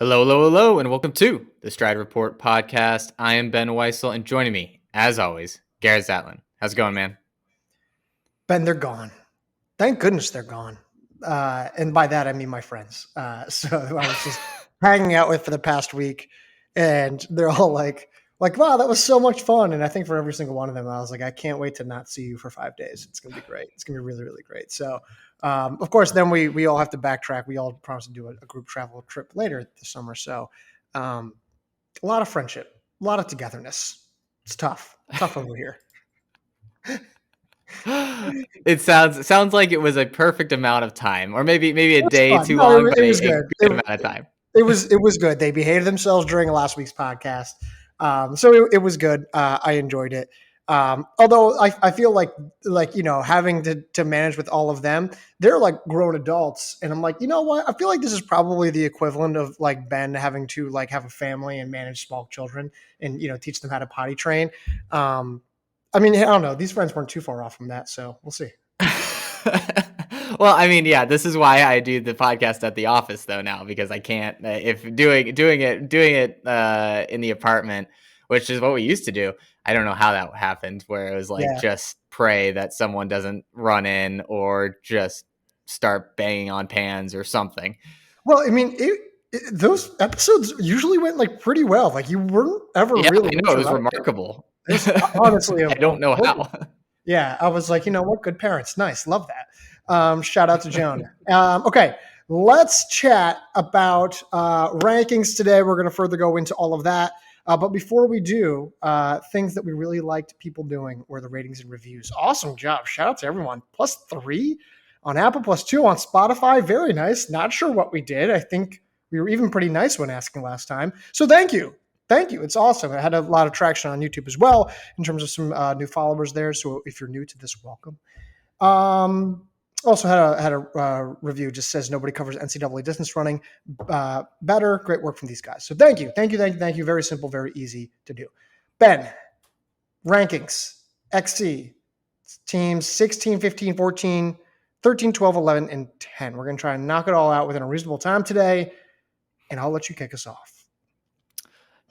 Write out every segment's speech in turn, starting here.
Hello, hello, hello, and welcome to the Stride Report podcast. I am Ben Weissel, and joining me, as always, Garrett Zatlin. How's it going, man? Ben, they're gone. Thank goodness they're gone. And by that, I mean my friends. So I was just hanging out with for the past week, and they're all like, wow, that was so much fun. And I think for every single one of them, I was like, I can't wait to not see you for 5 days. It's going to be great. It's going to be really, really great. So, of course, then we all have to backtrack. We all promised to do a group travel trip later this summer. So, a lot of friendship, a lot of togetherness. It's tough over here. It sounds like it was a perfect amount of time, or maybe a day Fun. too No, long, but it was a good. good amount of time. It was good. They behaved themselves during last week's podcast, so it was good. I enjoyed it. Although I feel like having to manage with all of them, they're like grown adults, and I'm like, you know what? I feel like this is probably the equivalent of like Ben having to like have a family and manage small children and teach them how to potty train. I mean, I don't know. These friends weren't too far off from that, so we'll see. Well, I mean, yeah, this is why I do the podcast at the office though now, because I can't if doing it in the apartment, which is what we used to do. I don't know how that happened, where it was like Yeah. just pray that someone doesn't run in or just start banging on pans or something. Well, I mean, those episodes usually went like pretty well. Like you weren't ever Yeah, really I know, it was interrupted. remarkable. It's honestly I don't know important. how. Yeah, I was like, you know what? Good parents. Nice. Love that. Shout out to Joan. Okay, let's chat about rankings today. We're going to further go into all of that. But before we do, things that we really liked people doing were the ratings and reviews. Awesome job. Shout out to everyone. +3 on Apple, +2 on Spotify. Very nice. Not sure what we did. I think we were even pretty nice when asking last time. So thank you. Thank you. It's awesome. I had a lot of traction on YouTube as well in terms of some new followers there. So if you're new to this, welcome. Also had a review just says nobody covers NCAA distance running better. Great work from these guys. So thank you. Very simple, very easy to do. Ben, rankings, XC, teams 16, 15, 14, 13, 12, 11, and 10. We're going to try and knock it all out within a reasonable time today, and I'll let you kick us off.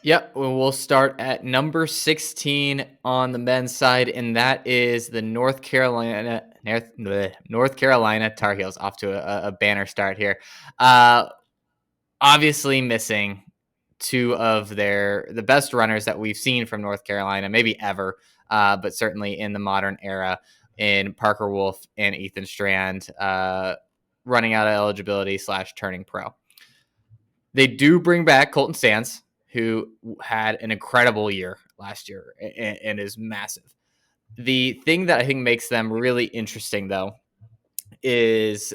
Yep, we'll start at number 16 on the men's side, and that is the North Carolina Tar Heels. Off to a banner start here. Obviously missing two of the best runners that we've seen from North Carolina, maybe ever, but certainly in the modern era, in Parker Wolf and Ethan Strand, running out of eligibility / turning pro. They do bring back Colton Sands, who had an incredible year last year and is massive. The thing that I think makes them really interesting, though, is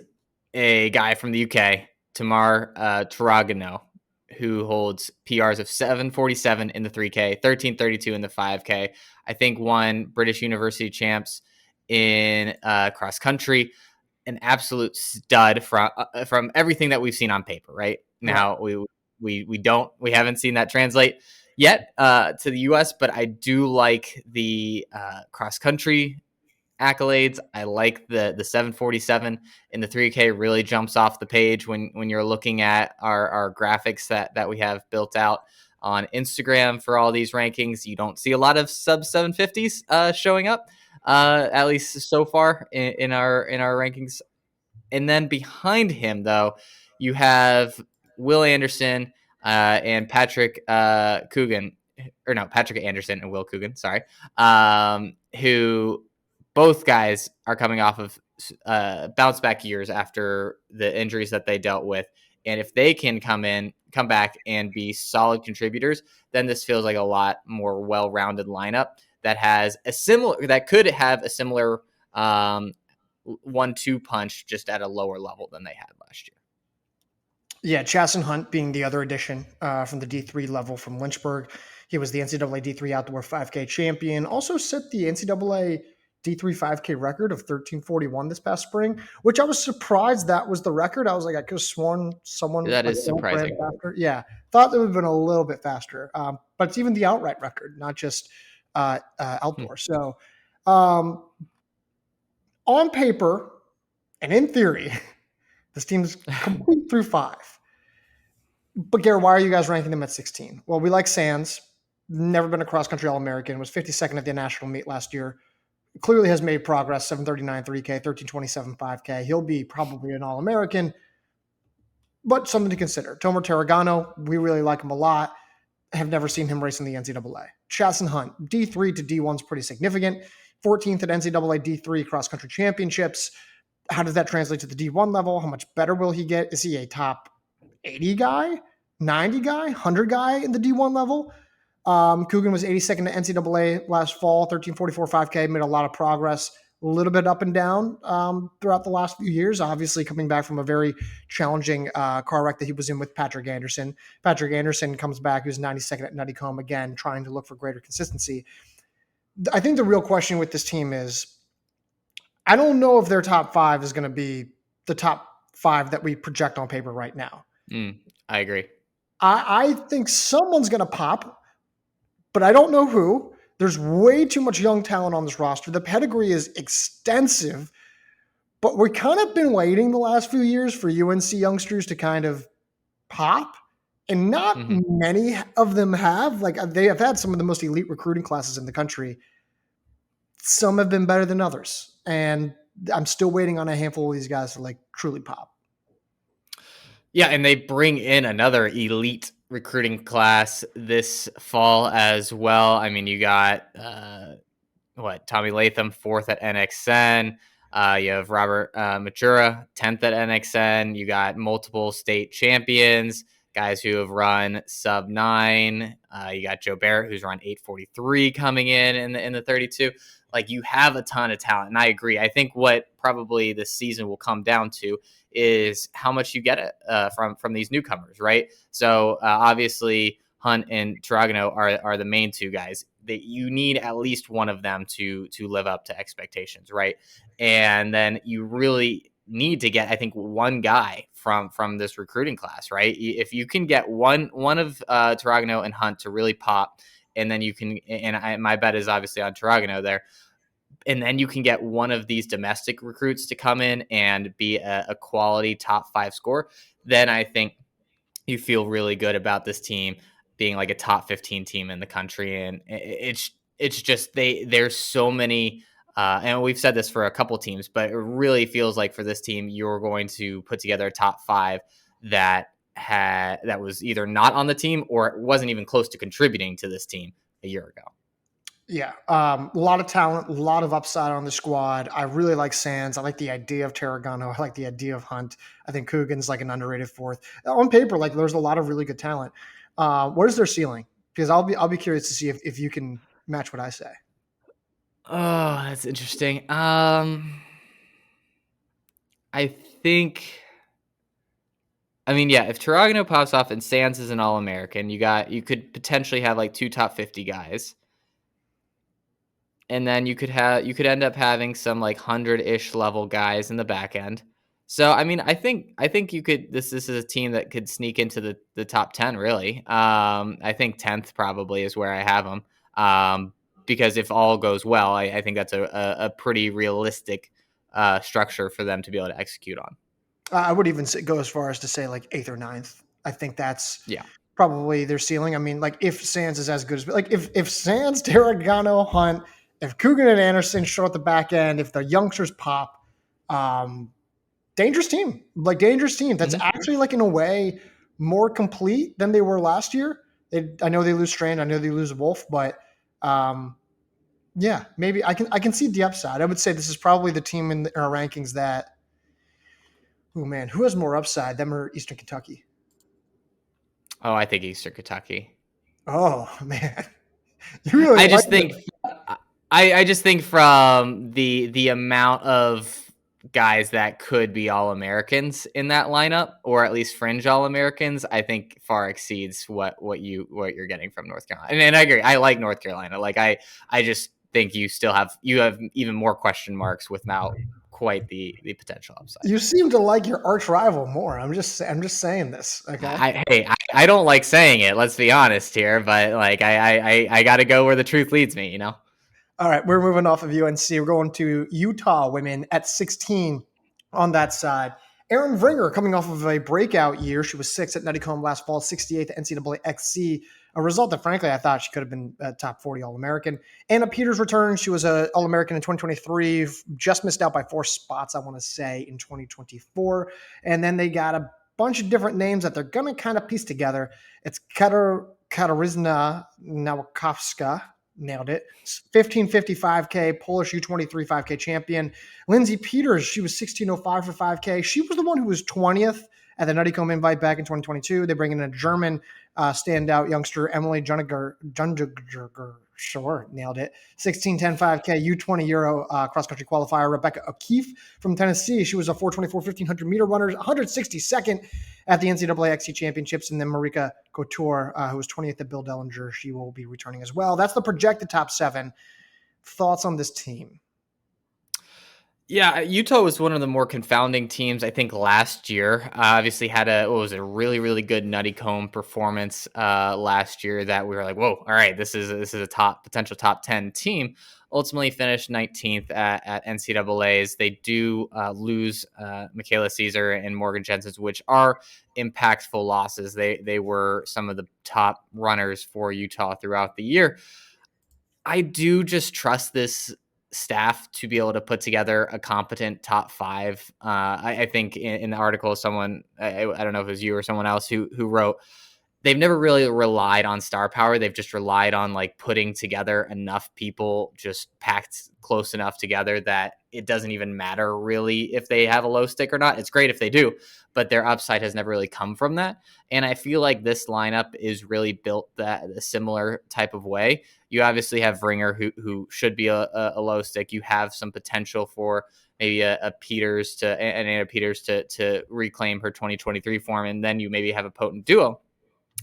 a guy from the UK, Tamar Taragano, who holds PRs of 7:47 in the 3K, 13:32 in the 5K. I think won British University champs in cross country. An absolute stud from everything that we've seen on paper. Right now, we haven't seen that translate yet to the U.S., but I do like the cross country accolades. I like the 7:47 in the 3K. Really jumps off the page when you're looking at our graphics that we have built out on Instagram for all these rankings. You don't see a lot of sub 750s showing up, at least so far in our rankings. And then behind him, though, you have Will Anderson and Patrick Coogan, or no, Patrick Anderson and Will Coogan, sorry, who both guys are coming off of bounce back years after the injuries that they dealt with. And if they can come back and be solid contributors, then this feels like a lot more well-rounded lineup that could have a similar 1-2 punch, just at a lower level than they had last year. Yeah, Chasen Hunt being the other addition from the D3 level from Lynchburg. He was the NCAA D3 Outdoor 5K champion. Also set the NCAA D3 5K record of 13:41 this past spring, which I was surprised that was the record. I was like, I could have sworn someone that is surprising. Faster. Yeah, thought it would have been a little bit faster. But it's even the outright record, not just outdoor. So on paper and in theory, this team's complete through 5. But Garrett, why are you guys ranking them at 16? Well, we like Sands. Never been a cross country All-American. Was 52nd at the national meet last year. Clearly has made progress. 7:39 3K, 13:27 5K. He'll be probably an All-American, but something to consider. Tomer Tarragano, we really like him a lot. Have never seen him race in the NCAA. Chasen Hunt, D3 to D1 is pretty significant. 14th at NCAA D3 cross country championships. How does that translate to the D1 level? How much better will he get? Is he a top 80 guy, 90 guy, 100 guy in the D1 level? Coogan was 82nd at NCAA last fall, 13:44 5K, made a lot of progress, a little bit up and down throughout the last few years, obviously coming back from a very challenging car wreck that he was in with Patrick Anderson. Patrick Anderson comes back, he was 92nd at Nuttycombe, again, trying to look for greater consistency. I think the real question with this team is, I don't know if their top five is going to be the top five that we project on paper right now. I agree. I think someone's going to pop, but I don't know who. There's way too much young talent on this roster. The pedigree is extensive, but we've kind of been waiting the last few years for UNC youngsters to kind of pop, and not many of them have. Like, they have had some of the most elite recruiting classes in the country. Some have been better than others, and I'm still waiting on a handful of these guys to like truly pop. Yeah, and they bring in another elite recruiting class this fall as well. I mean, you got Tommy Latham, 4th at NXN. You have Robert Majura, 10th at NXN. You got multiple state champions, guys who have run sub 9. You got Joe Barrett, who's run 8:43 coming in the 32. Like, you have a ton of talent, and I agree. I think what probably this season will come down to is how much you get from these newcomers, right? So obviously Hunt and Tarragano are the main two guys that you need at least one of them to live up to expectations, right? And then you really need to get, I think, one guy from this recruiting class, right? If you can get one of Tarragano and Hunt to really pop, and then you can, and my bet is obviously on Tarragano there, and then you can get one of these domestic recruits to come in and be a quality top 5 scorer, then I think you feel really good about this team being like a top 15 team in the country. And it's just, there's so many, and we've said this for a couple teams, but it really feels like for this team, you're going to put together a top 5 that was either not on the team or wasn't even close to contributing to this team a year ago. Yeah, a lot of talent, a lot of upside on the squad. I really like Sands. I like the idea of Tarragano. I like the idea of Hunt. I think Coogan's like an underrated 4th. On paper, like, there's a lot of really good talent. What is their ceiling? Because I'll be curious to see if you can match what I say. Oh, that's interesting. I think, I mean, yeah, if Tarragano pops off and Sands is an All-American, you could potentially have like 2 top 50 guys. And then you could end up having some like 100-ish level guys in the back end. So, I mean, I think you could, this is a team that could sneak into the top 10, really. I think 10th probably is where I have them. Because if all goes well, I think that's a pretty realistic structure for them to be able to execute on. I would even go as far as to say like 8th or 9th. I think that's probably their ceiling. I mean, like, if Sands is as good as, like, if Sands, Tarragano, Hunt, if Coogan and Anderson show at the back end, if the youngsters pop, dangerous team. That's actually, like, in a way more complete than they were last year. I know they lose Strand, I know they lose Wolf, but yeah, maybe I can see the upside. I would say this is probably the team in our rankings that, oh man, who has more upside, them or Eastern Kentucky? Oh, I think Eastern Kentucky. Oh man, you really? I just think from the amount of guys that could be All-Americans in that lineup, or at least fringe All-Americans, I think far exceeds what you're getting from North Carolina. And I agree. I like North Carolina. Like, I just think you have even more question marks without quite the potential upside. You seem to like your arch rival more. I'm just saying this. Okay. I don't like saying it. Let's be honest here, but like I got to go where the truth leads me. You know. All right, we're moving off of UNC. We're going to Utah women at 16 on that side. Aaron Vringer, coming off of a breakout year, she was 6th at Nuttycombe last fall, 68th at NCAA XC, a result that, frankly, I thought she could have been a top 40 All-American. Anna Peters returned. She was an All-American in 2023, just missed out by 4 spots, I want to say, in 2024. And then they got a bunch of different names that they're going to kind of piece together. It's Katarzyna Nowakowska. Nailed it. 1555K, Polish U23 5K champion. Lindsay Peters, she was 1605 for 5K. She was the one who was 20th at the Nuttycombe Invite back in 2022. They bring in a German standout youngster, Emily Jundiger. Sure, nailed it. 1610 5K, U20 Euro cross country qualifier. Rebecca O'Keefe from Tennessee. She was a 424 1500 meter runner, 162nd at the NCAA XC Championships. And then Marika Couture, who was 20th at Bill Dellinger. She will be returning as well. That's the projected top 7. Thoughts on this team? Yeah, Utah was one of the more confounding teams, I think, last year. Obviously had a really, really good Nuttycombe performance last year that we were like, whoa, all right, this is a potential top 10 team. Ultimately finished 19th at NCAA's. They do lose Michaela Caesar and Morgan Jensen, which are impactful losses. They were some of the top runners for Utah throughout the year. I do just trust this staff to be able to put together a competent top 5. I think in the article, someone, I don't know if it was you or someone else who wrote, they've never really relied on star power. They've just relied on like putting together enough people just packed close enough together that it doesn't even matter really if they have a low stick or not. It's great if they do, but their upside has never really come from that. And I feel like this lineup is really built that a similar type of way. You obviously have Vringer, who should be a low stick. You have some potential for maybe a Peters to Anna Peters to reclaim her 2023 form, and then you maybe have a potent duo.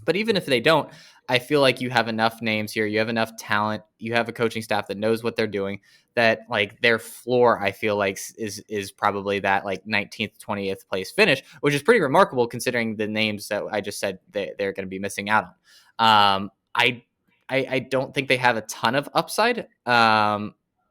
But even if they don't, I feel like you have enough names here. You have enough talent. You have a coaching staff that knows what they're doing, that like their floor, I feel like is probably that like 19th, 20th place finish, which is pretty remarkable considering the names that I just said they're going to be missing out on. I don't think they have a ton of upside.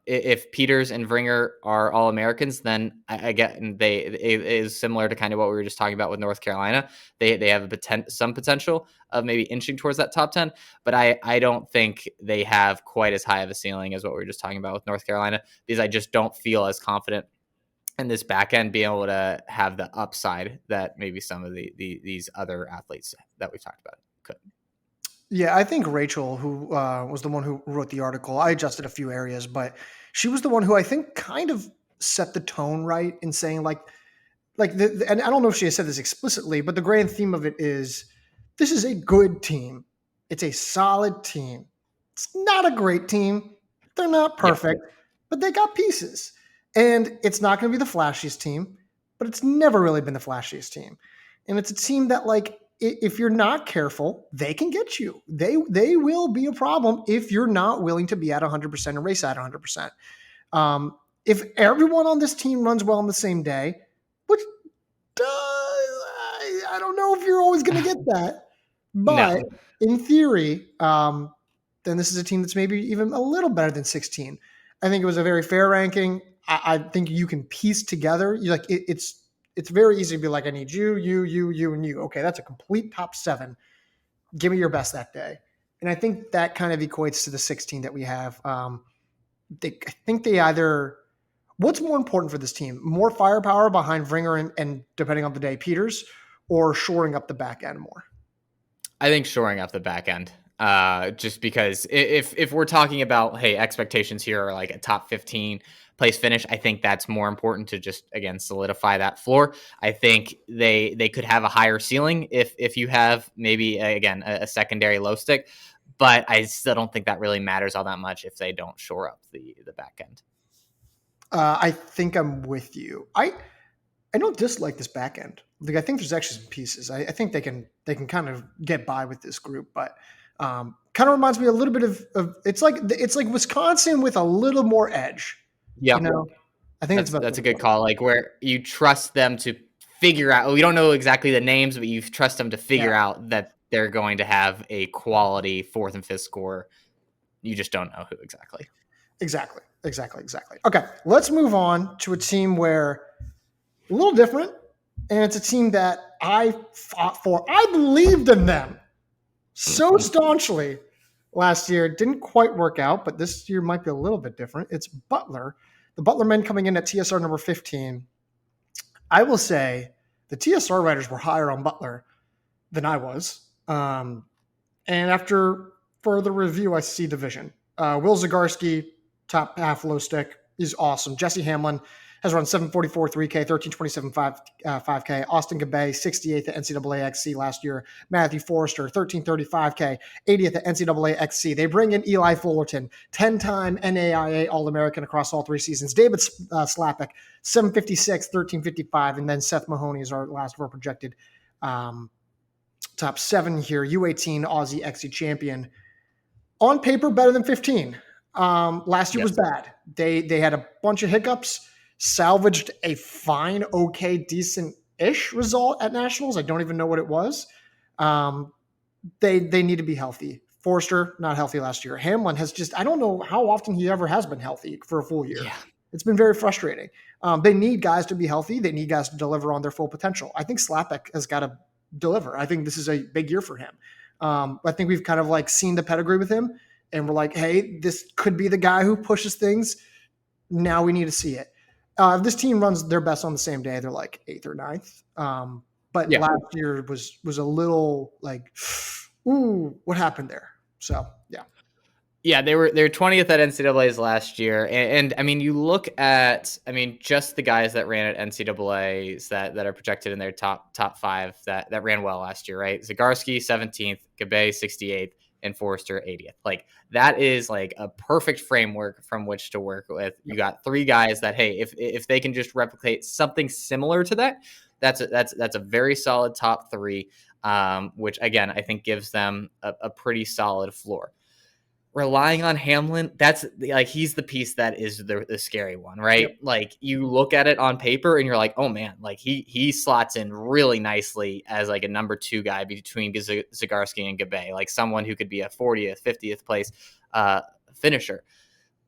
If Peters and Vringer are all Americans, then I get it is similar to kind of what we were just talking about with North Carolina. They have some potential of maybe inching towards that top 10, but I don't think they have quite as high of a ceiling as what we were just talking about with North Carolina, because I just don't feel as confident in this back end being able to have the upside that maybe some of these other athletes that we've talked about could. Yeah, I think Rachel, who was the one who wrote the article, I adjusted a few areas, but she was the one who I think kind of set the tone right in saying and I don't know if she has said this explicitly, but the grand theme of it is this is a good team. It's a solid team. It's not a great team. They're not perfect, but they got pieces. And it's not going to be the flashiest team, but it's never really been the flashiest team. And it's a team that like, if you're not careful, they can get you. They will be a problem if you're not willing to be at 100% and race at 100%. If everyone on this team runs well on the same day, which I don't know if you're always going to get that, but in theory, then this is a team that's maybe even a little better than 16. I think it was a very fair ranking. I think you can piece together. It's very easy to be like, I need you, and you. Okay, that's a complete top 7. Give me your best that day. And I think that kind of equates to the 16 that we have. I think they either, what's more important for this team? More firepower behind Vringer and depending on the day, Peters, or shoring up the back end more? I think shoring up the back end. Just because if we're talking about, hey, expectations here are like a top 15 place finish, I think that's more important to just, again, solidify that floor. I think they could have a higher ceiling if you have maybe, again, a secondary low stick, but I still don't think that really matters all that much if they don't shore up the back end. I think I'm with you. I don't dislike this back end. Like, I think there's actually some pieces. I think they can kind of get by with this group, but kind of reminds me a little bit of it's like Wisconsin with a little more edge. Yeah, I think that's a good call. Like where you trust them to figure out. We don't know exactly the names, but you trust them to figure out that they're going to have a quality 4th and 5th score. You just don't know who exactly. Exactly. Okay, let's move on to a team where a little different. And it's a team that I fought for. I believed in them so staunchly last year. It didn't quite work out, but this year might be a little bit different. It's Butler. The Butler men coming in at TSR number 15. I will say the TSR writers were higher on Butler than I was. And after further review, I see division. Will Zagarsky, top half low stick, is awesome. Jesse Hamlin has run 744 3K, 1327 5K. Austin Gabay, 68th at NCAA XC last year. Matthew Forrester, 1335K, 80th at NCAA XC. They bring in Eli Fullerton, 10-time NAIA All-American across all 3 seasons. David Slapik, 756, 1355. And then Seth Mahoney is our last of our projected top 7 here. U18 Aussie XC champion. On paper, better than 15. Last year was bad. They had a bunch of hiccups, salvaged a fine, okay, decent-ish result at Nationals. I don't even know what it was. They need to be healthy. Forrester, not healthy last year. Hamlin has just, I don't know how often he ever has been healthy for a full year. Yeah. It's been very frustrating. They need guys to be healthy. They need guys to deliver on their full potential. I think Slapik has got to deliver. I think this is a big year for him. I think we've kind of like seen the pedigree with him, and we're like, hey, this could be the guy who pushes things. Now we need to see it. If this team runs their best on the same day, they're like 8th or 9th. But last year was a little like, ooh, what happened there? So yeah. Yeah, they were 20th at NCAA's last year, and I mean, you look at, I mean, just the guys that ran at NCAA's that are projected in their top 5 that ran well last year, right? Zagarsky 17th, Gabay 68th, and Forrester 80th. Like that is like a perfect framework from which to work with. You got 3 guys that, hey, if they can just replicate something similar to that, that's a very solid top 3, which again I think gives them a pretty solid floor. Relying on Hamlin, that's like, he's the piece that is the scary one, right? Yep. Like you look at it on paper and you're like, oh man, like he slots in really nicely as like a number 2 guy between Zagarsky and Gabay, like someone who could be a 40th, 50th place finisher.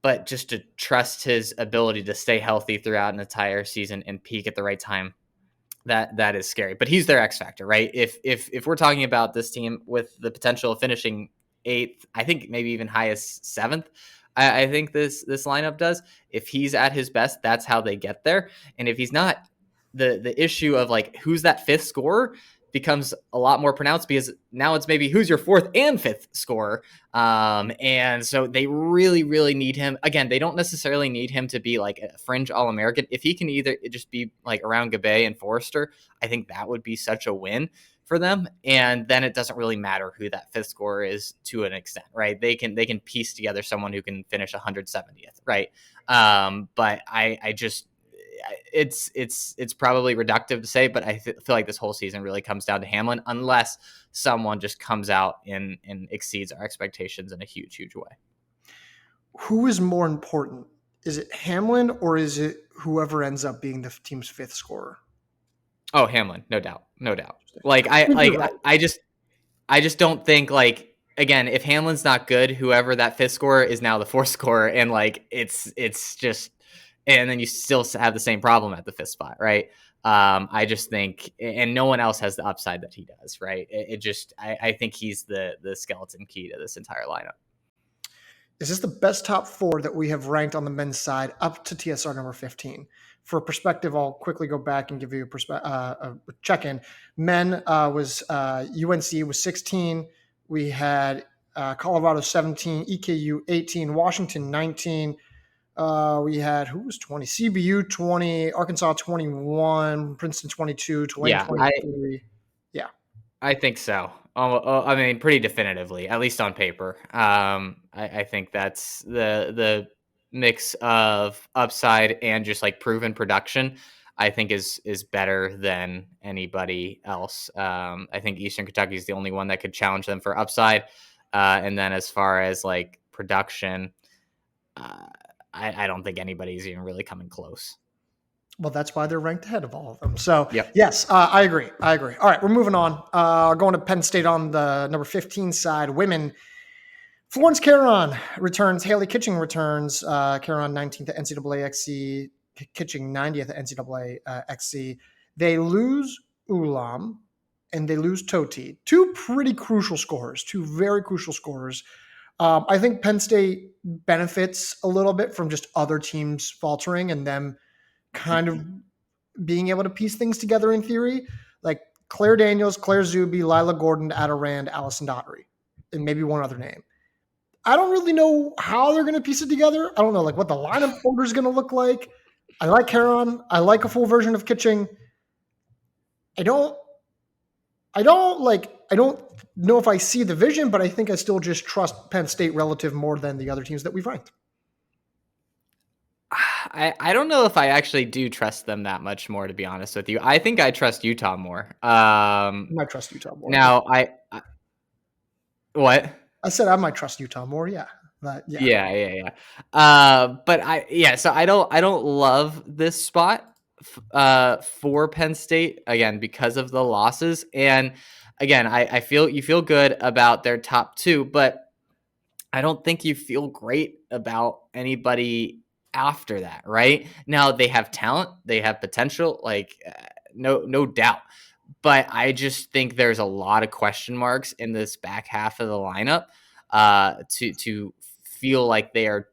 But just to trust his ability to stay healthy throughout an entire season and peak at the right time, that is scary. But he's their X factor, right? If we're talking about this team with the potential of finishing 8th, I think maybe even highest 7th. I think this lineup does. If he's at his best, that's how they get there. And if he's not, the issue of like who's that 5th scorer becomes a lot more pronounced, because now it's maybe who's your 4th and 5th scorer. And so they really, really need him. Again, they don't necessarily need him to be like a fringe All-American. If he can either just be like around Gabay and Forrester, I think that would be such a win for them. And then it doesn't really matter who that 5th scorer is to an extent, right? They can piece together someone who can finish 170th, right? But I just, it's probably reductive to say, but I feel like this whole season really comes down to Hamlin, unless someone just comes out and exceeds our expectations in a huge way. Who is more important? Is it Hamlin or is it whoever ends up being the team's 5th scorer? Oh, Hamlin, no doubt. Like I just don't think, like, again, if Hamlin's not good, whoever that 5th scorer is now the 4th scorer, and like it's just, and then you still have the same problem at the 5th spot, right? I just think, and no one else has the upside that he does, right? I think he's the skeleton key to this entire lineup. Is this the best top 4 that we have ranked on the men's side up to TSR number 15? For perspective, I'll quickly go back and give you a check-in. Men was UNC was 16. We had Colorado 17, EKU 18, Washington 19. We had, who was 20? CBU 20, Arkansas 21, Princeton 22, Tulane 23. I think so. I mean, pretty definitively, at least on paper. I think that's the mix of upside and just like proven production, I think is better than anybody else. I think Eastern Kentucky is the only one that could challenge them for upside. And then as far as like production, I don't think anybody's even really coming close. Well, that's why they're ranked ahead of all of them. So, yes, I agree. All right, we're moving on. Going to Penn State on the number 15 side. Women, Florence Caron returns. Haley Kitching returns. Caron 19th at NCAA XC. Kitching 90th at NCAA XC. They lose Ulam and they lose Toti. Two pretty crucial scorers, two very crucial scorers. I think Penn State benefits a little bit from just other teams faltering and them kind of being able to piece things together in theory. Like Claire Daniels, Claire Zuby, Lila Gordon, Ada Rand, Allison Daughtery, and maybe one other name. I don't really know how they're going to piece it together. I don't know like what the lineup order is going to look like. I like Heron. I like a full version of Kitching. I don't know if I see the vision, but I think I still just trust Penn State relative more than the other teams that we've ranked. I don't know if I actually do trust them that much more, to be honest with you. I think I trust Utah more. I might trust Utah more. Now, what? I said I might trust Utah more. Yeah. Yeah. So I don't love this spot for Penn State again because of the losses. And again, I feel you feel good about their top two, but I don't think you feel great about anybody after that, right? Now they have talent, they have potential, no doubt. But I just think there's a lot of question marks in this back half of the lineup to feel like they are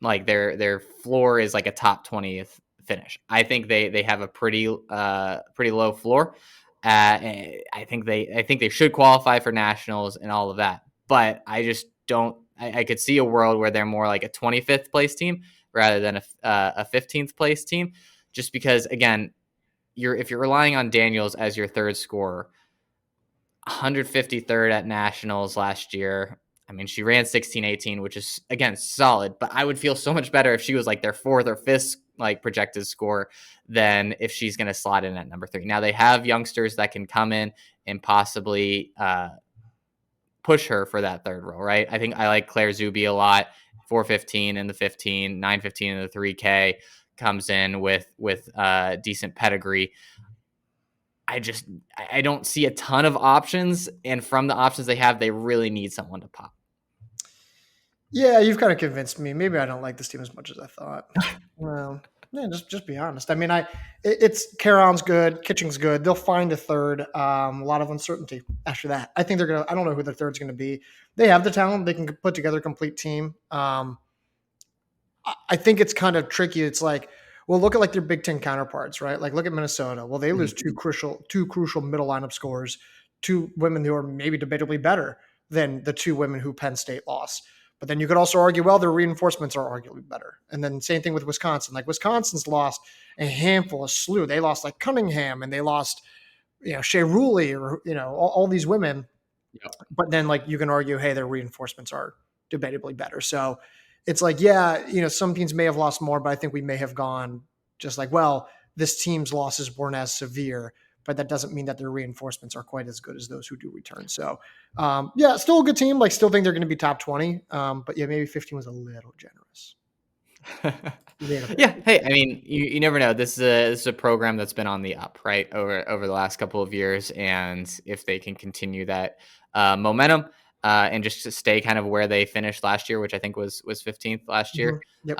like their floor is like a top 20th finish. I think they have a pretty low floor. I think they should qualify for nationals and all of that. But I just don't. I could see a world where they're more like a 25th place team rather than a 15th place team, just because again, if you're relying on Daniels as your third scorer, 153rd at nationals last year. I mean, she ran 16:18, which is again solid, but I would feel so much better if she was like their fourth or fifth like projected score than if she's going to slot in at number 3. Now they have youngsters that can come in and possibly push her for that third row, right? I think I like Claire Zuby a lot. 4:15 in the 15, 9:15 in the 3K, comes in with decent pedigree. I don't see a ton of options, and from the options they have, they really need someone to pop. Yeah, you've kind of convinced me. Maybe I don't like this team as much as I thought. Well, yeah, just be honest. I mean, it's Caron's good, Kitching's good. They'll find a third. A lot of uncertainty after that. I think they're gonna. I don't know who the third's gonna be. They have the talent. They can put together a complete team. I think it's kind of tricky. It's like, well, look at like their Big Ten counterparts, right? Like look at Minnesota. Well, they lose two crucial middle lineup scorers, two women who are maybe debatably better than the two women who Penn State lost. But then you could also argue, well, their reinforcements are arguably better. And then same thing with Wisconsin. Like Wisconsin's lost a handful, a slew. They lost like Cunningham and they lost, Shea Ruley or, all these women. Yep. But then like you can argue, hey, their reinforcements are debatably better. So it's like, yeah, some teams may have lost more, but I think we may have gone just like, well, this team's losses weren't as severe, but that doesn't mean that their reinforcements are quite as good as those who do return. So, still a good team. Like, still think they're going to be top 20. But yeah, maybe 15 was a little generous. Yeah. Hey, I mean, you never know. This is a program that's been on the up, right, over the last couple of years, and if they can continue that momentum and just to stay kind of where they finished last year, which I think was 15th last year, Yep.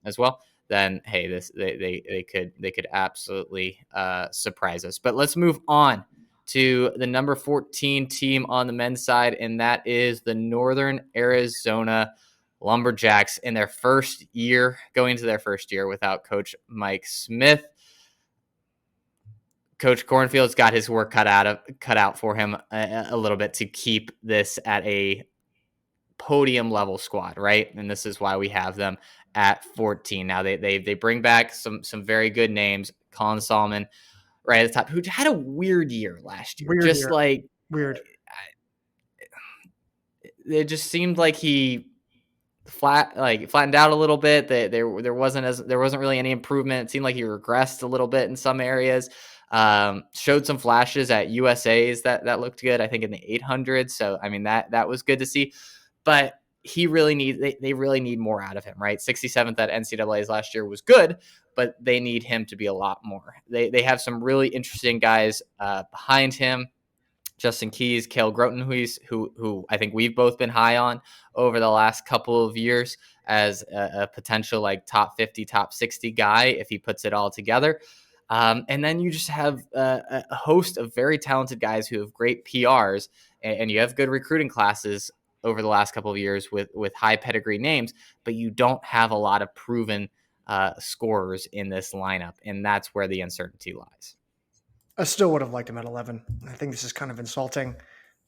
as well, then hey, they could absolutely surprise us. But let's move on to the number 14 team on the men's side, and that is the Northern Arizona Lumberjacks in their first year, going into their first year without Coach Mike Smith. Coach Cornfield's got his work cut out for him a little bit to keep this at a podium level squad, right? And this is why we have them at 14. Now they bring back some very good names. Colin Solomon, right at the top, who had a weird year last year. Weird. It just seemed like he flattened out a little bit. There wasn't really any improvement. It seemed like he regressed a little bit in some areas. Showed some flashes at USA's that looked good, I think in the 800. So I mean that was good to see, but they really need more out of him, right? 67th at NCAA's last year was good, but they need him to be a lot more. They have some really interesting guys behind him. Justin Keys, Cale Groton, who I think we've both been high on over the last couple of years as a potential like top 50, top 60 guy if he puts it all together. And then you just have a host of very talented guys who have great PRs, and you have good recruiting classes over the last couple of years with high pedigree names, but you don't have a lot of proven scorers in this lineup, and that's where the uncertainty lies. I still would have liked him at 11. I think this is kind of insulting.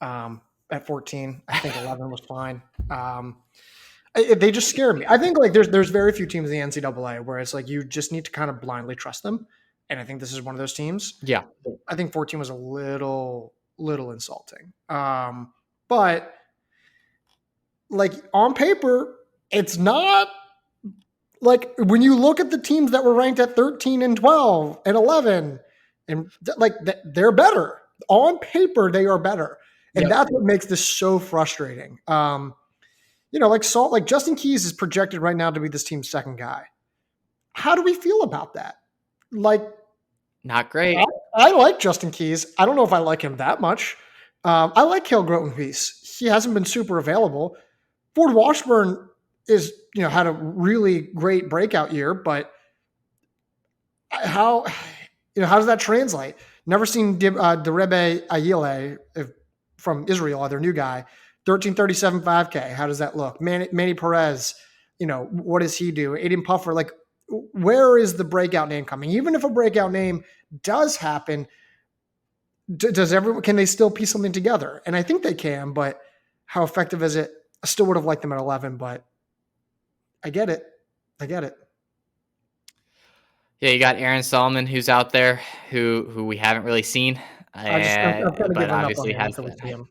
At 14, I think 11 was fine. They just scare me. I think like there's very few teams in the NCAA where it's like you just need to kind of blindly trust them, and I think this is one of those teams. Yeah, I think 14 was a little insulting. But like on paper, it's not like when you look at the teams that were ranked at 13 and 12 and 11, and like they're better on paper. They are better, and that's what makes this so frustrating. Like Justin Keys is projected right now to be this team's second guy. How do we feel about that? Like, not great. I like Justin Keys. I don't know if I like him that much. I like Cale Groton-Huis. He hasn't been super available. Ford Washburn is, had a really great breakout year, but how does that translate? Never seen Derebe Ayile from Israel, their new guy, 13:37 5K. How does that look? Manny Perez, what does he do? Aiden Puffer, like, where is the breakout name coming? Even if a breakout name does happen, can they still piece something together? And I think they can, but how effective is it? I still would have liked them at 11, but I get it. Yeah, you got Aaron Solomon, who's out there, who we haven't really seen, but obviously has that.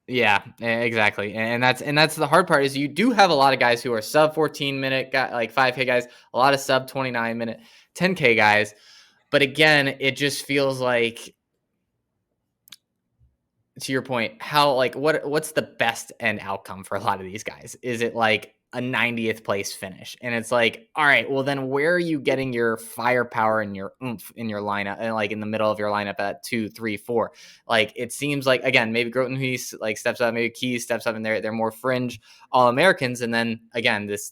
Yeah, exactly, and that's the hard part is you do have a lot of guys who are sub 14-minute like 5K guys, a lot of sub 29-minute 10K guys, but again, it just feels like, to your point, how like what's the best end outcome for a lot of these guys? Is it like a 90th place finish? And it's like, all right, well then where are you getting your firepower and your oomph in your lineup, and like in the middle of your lineup at 2, 3, 4? Like it seems like, again, maybe Groton-Huis like steps up, maybe Keys steps up, and they're more fringe All-Americans, and then again this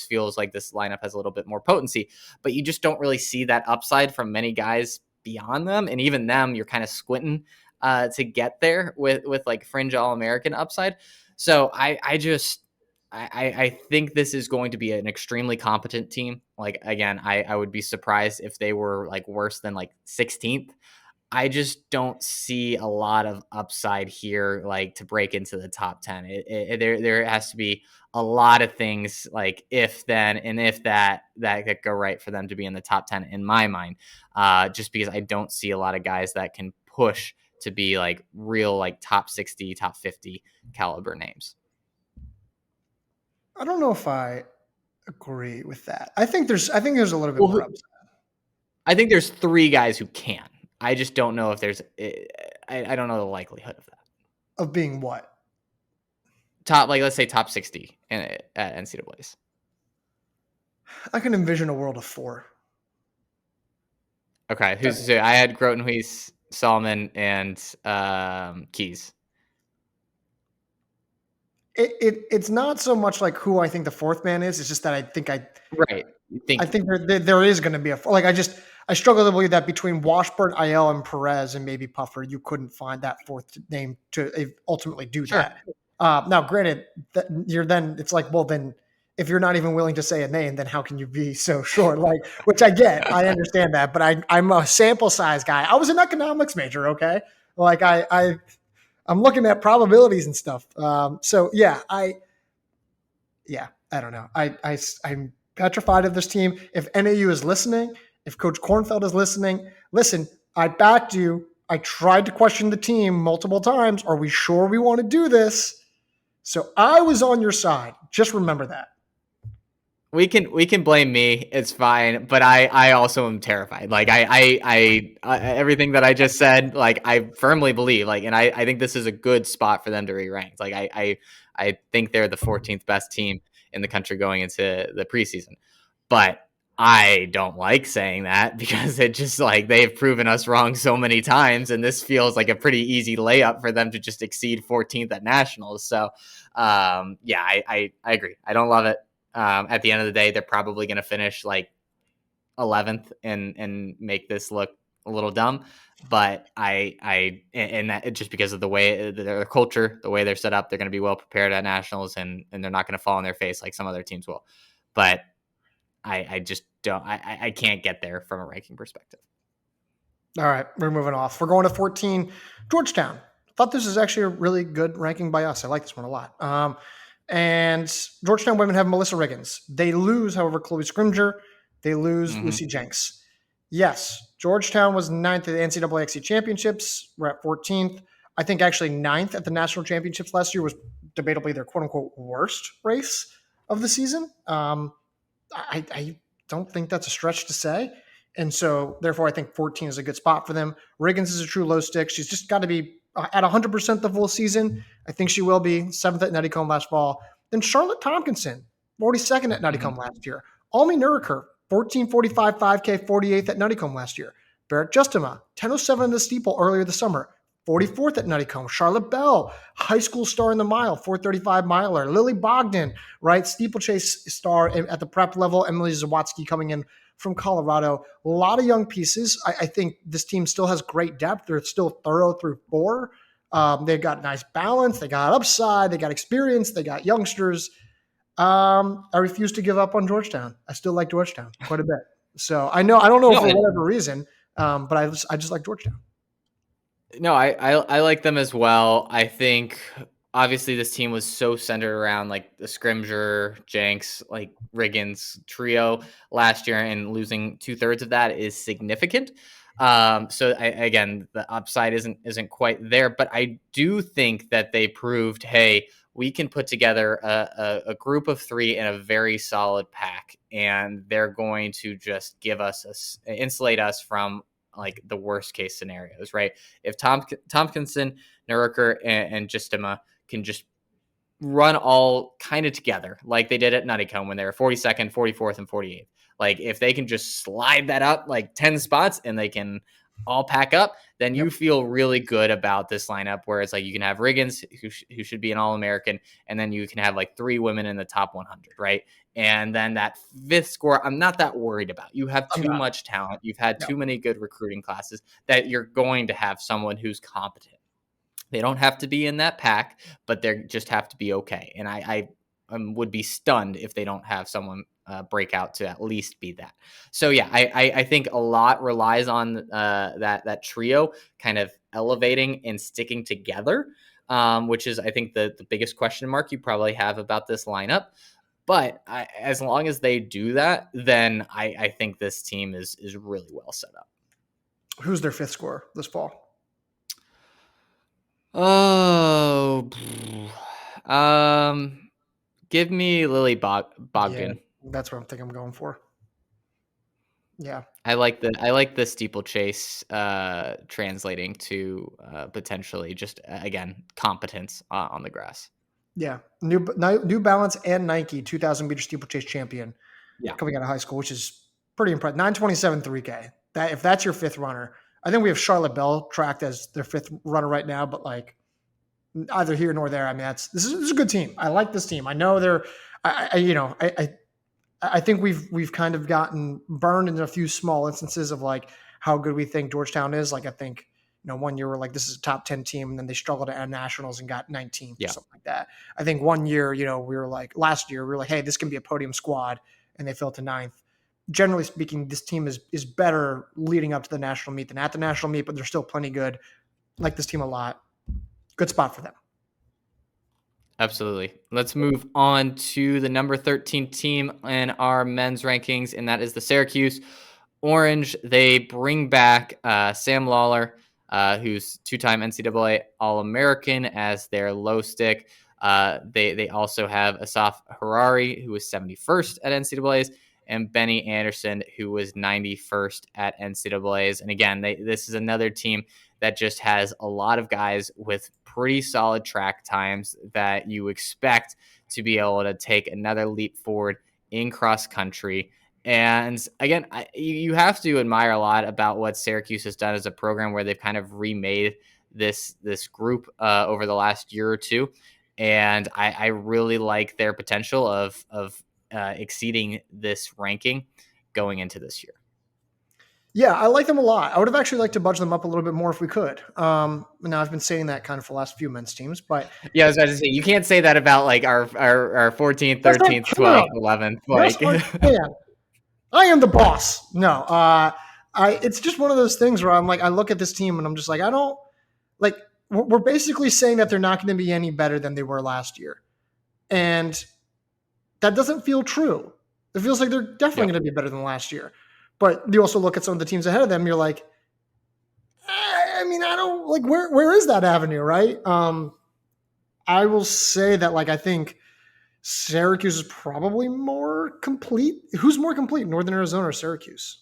feels like this lineup has a little bit more potency, but you just don't really see that upside from many guys beyond them, and even them you're kind of squinting to get there with like fringe All-American upside. So I think this is going to be an extremely competent team. Like, again, I would be surprised if they were like worse than like 16th. I just don't see a lot of upside here, like to break into the top 10. There has to be a lot of things like if then and if that go right for them to be in the top 10 in my mind. Just because I don't see a lot of guys that can push to be like real like top 60, top 50 caliber names. I don't know if I agree with that. I think there's a little bit more upside. I think there's 3 guys who can. I just don't know if there's. I don't know the likelihood of that. Of being what? Top, like let's say top 60 at NCAA's. I can envision a world of 4. Okay, I had Groton-Huis, Solomon, and Keys. It's not so much like who I think the 4th man is. It's just that I think right. I think there is going to be a, like, I struggle to believe that between Washburn, Ayel, and Perez, and maybe Puffer, you couldn't find that 4th name to ultimately do that. Now, granted, it's like, well, then if you're not even willing to say a name, then how can you be so sure? Like, which I get, I understand that, but I'm a sample size guy. I was an economics major, okay? Like I'm looking at probabilities and stuff. So yeah, I don't know. I'm petrified of this team. If NAU is listening, if Coach Kornfeld is listening, listen, I backed you. I tried to question the team multiple times. Are we sure we want to do this? So I was on your side. Just remember that. We can blame me. It's fine, but I also am terrified. Like I everything that I just said, like I firmly believe, like, and I think this is a good spot for them to re-rank. Like I think they're the 14th best team in the country going into the preseason, but I don't like saying that because it just like they've proven us wrong so many times, and this feels like a pretty easy layup for them to just exceed 14th at nationals. So yeah, I agree. I don't love it. At the end of the day, they're probably going to finish like 11th and make this look a little dumb. But and that just because of the way their culture, the way they're set up, they're going to be well prepared at nationals, and they're not going to fall on their face like some other teams will. But I just don't, I can't get there from a ranking perspective. All right, we're moving off. We're going to 14, Georgetown. I thought this is actually a really good ranking by us. I like this one a lot. And Georgetown women have Melissa Riggins. They lose, however, Chloe Scrimger. They lose Lucy Jenks. Yes, Georgetown was 9th at the NCAA XC Championships. We're at 14th. I think actually 9th at the National Championships last year was debatably their quote-unquote worst race of the season. I don't think that's a stretch to say. And so, therefore, I think 14 is a good spot for them. Riggins is a true low stick. She's just got to be at 100% the full season. I think she will be 7th at Nuttycombe last fall. Then Charlotte Tompkinson, 42nd at Nuttycombe last year. Almi Nuriker, 14:45 5K, 48th at Nuttycombe last year. Barrett Justima, 10:07 in the steeple earlier this summer, 44th at Nuttycombe. Charlotte Bell, high school star in the mile, 4:35 miler. Lily Bogdan, right, steeplechase star at the prep level. Emily Zawatsky coming in from Colorado. A lot of young pieces. I think this team still has great depth. They're still thorough through 4. They've got nice balance. They got upside. They got experience. They got youngsters. I refuse to give up on Georgetown. I still like Georgetown quite a bit. So I don't know for whatever reason, but I just like Georgetown. No, I like them as well. I think obviously this team was so centered around like the Scrimger, Jenks, like Riggins trio last year, and losing 2/3 of that is significant. So again, the upside isn't quite there, but I do think that they proved, hey, we can put together a group of 3 in a very solid pack, and they're going to just insulate us from like the worst case scenarios, right? If Tompkinson, Nuriker, and Justima can just run all kind of together like they did at Nuttycombe when they were 42nd, 44th, and 48th. Like if they can just slide that up like 10 spots and they can all pack up, then you feel really good about this lineup where it's like you can have Riggins, who should be an All-American, and then you can have like 3 women in the top 100, right? And then that 5th score, I'm not that worried about. You have too much talent. You've had too many good recruiting classes that you're going to have someone who's competent. They don't have to be in that pack, but they just have to be okay. And I would be stunned if they don't have someone break out to at least be that. So yeah, I think a lot relies on that trio kind of elevating and sticking together, which is I think the biggest question mark you probably have about this lineup. But as long as they do that, then I think this team is really well set up. Who's their 5th scorer this fall? Oh, give me Lily Bogdan. Yeah, that's what I'm thinking I'm going for. Yeah, I like the steeplechase translating to potentially just again competence on the grass. Yeah, New Balance and Nike 2,000 meter steeplechase champion. Yeah, coming out of high school, which is pretty impressive. 9:27 3K. That if that's your 5th runner, I think we have Charlotte Bell tracked as their 5th runner right now, but like either here nor there. I mean, this is a good team. I like this team. I know they're. I think we've kind of gotten burned in a few small instances of like how good we think Georgetown is. Like I think one year we're like this is a top 10 team, and then they struggled at nationals and got 19th or something like that. I think one year we were like last year we were like, hey, this can be a podium squad, and they fell to 9th. Generally speaking, this team is better leading up to the national meet than at the national meet, but they're still plenty good. Like this team a lot. Good spot for them. absolutely. Let's move on to the number 13 team in our men's rankings, and that is the Syracuse Orange. They bring back Sam Lawler, who's 2-time NCAA All-American, as their low stick. They also have Asaf Harari, who was 71st at NCAAs, and Benny Anderson, who was 91st at NCAAs. And again, this is another team that just has a lot of guys with pretty solid track times that you expect to be able to take another leap forward in cross country. And again, you have to admire a lot about what Syracuse has done as a program where they've kind of remade this group over the last year or two. And I really like their potential of exceeding this ranking going into this year. Yeah, I like them a lot. I would have actually liked to budge them up a little bit more if we could. Now I've been saying that kind of for the last few men's teams, but Yeah, I was about to say you can't say that about like our 14th, that's not 13th, true. 12th, 11th. Yes, Like, I can. I am the boss. No, it's just one of those things where I'm like, I look at this team and I'm just like, I don't like. We're basically saying that they're not going to be any better than they were last year, and that doesn't feel true. It feels like they're definitely yep. going to be better than last year. But you also look at some of the teams ahead of them, you're like, I mean, I don't like where is that avenue, right? I will say that like I think Syracuse is probably more complete. Who's more complete, Northern Arizona or Syracuse?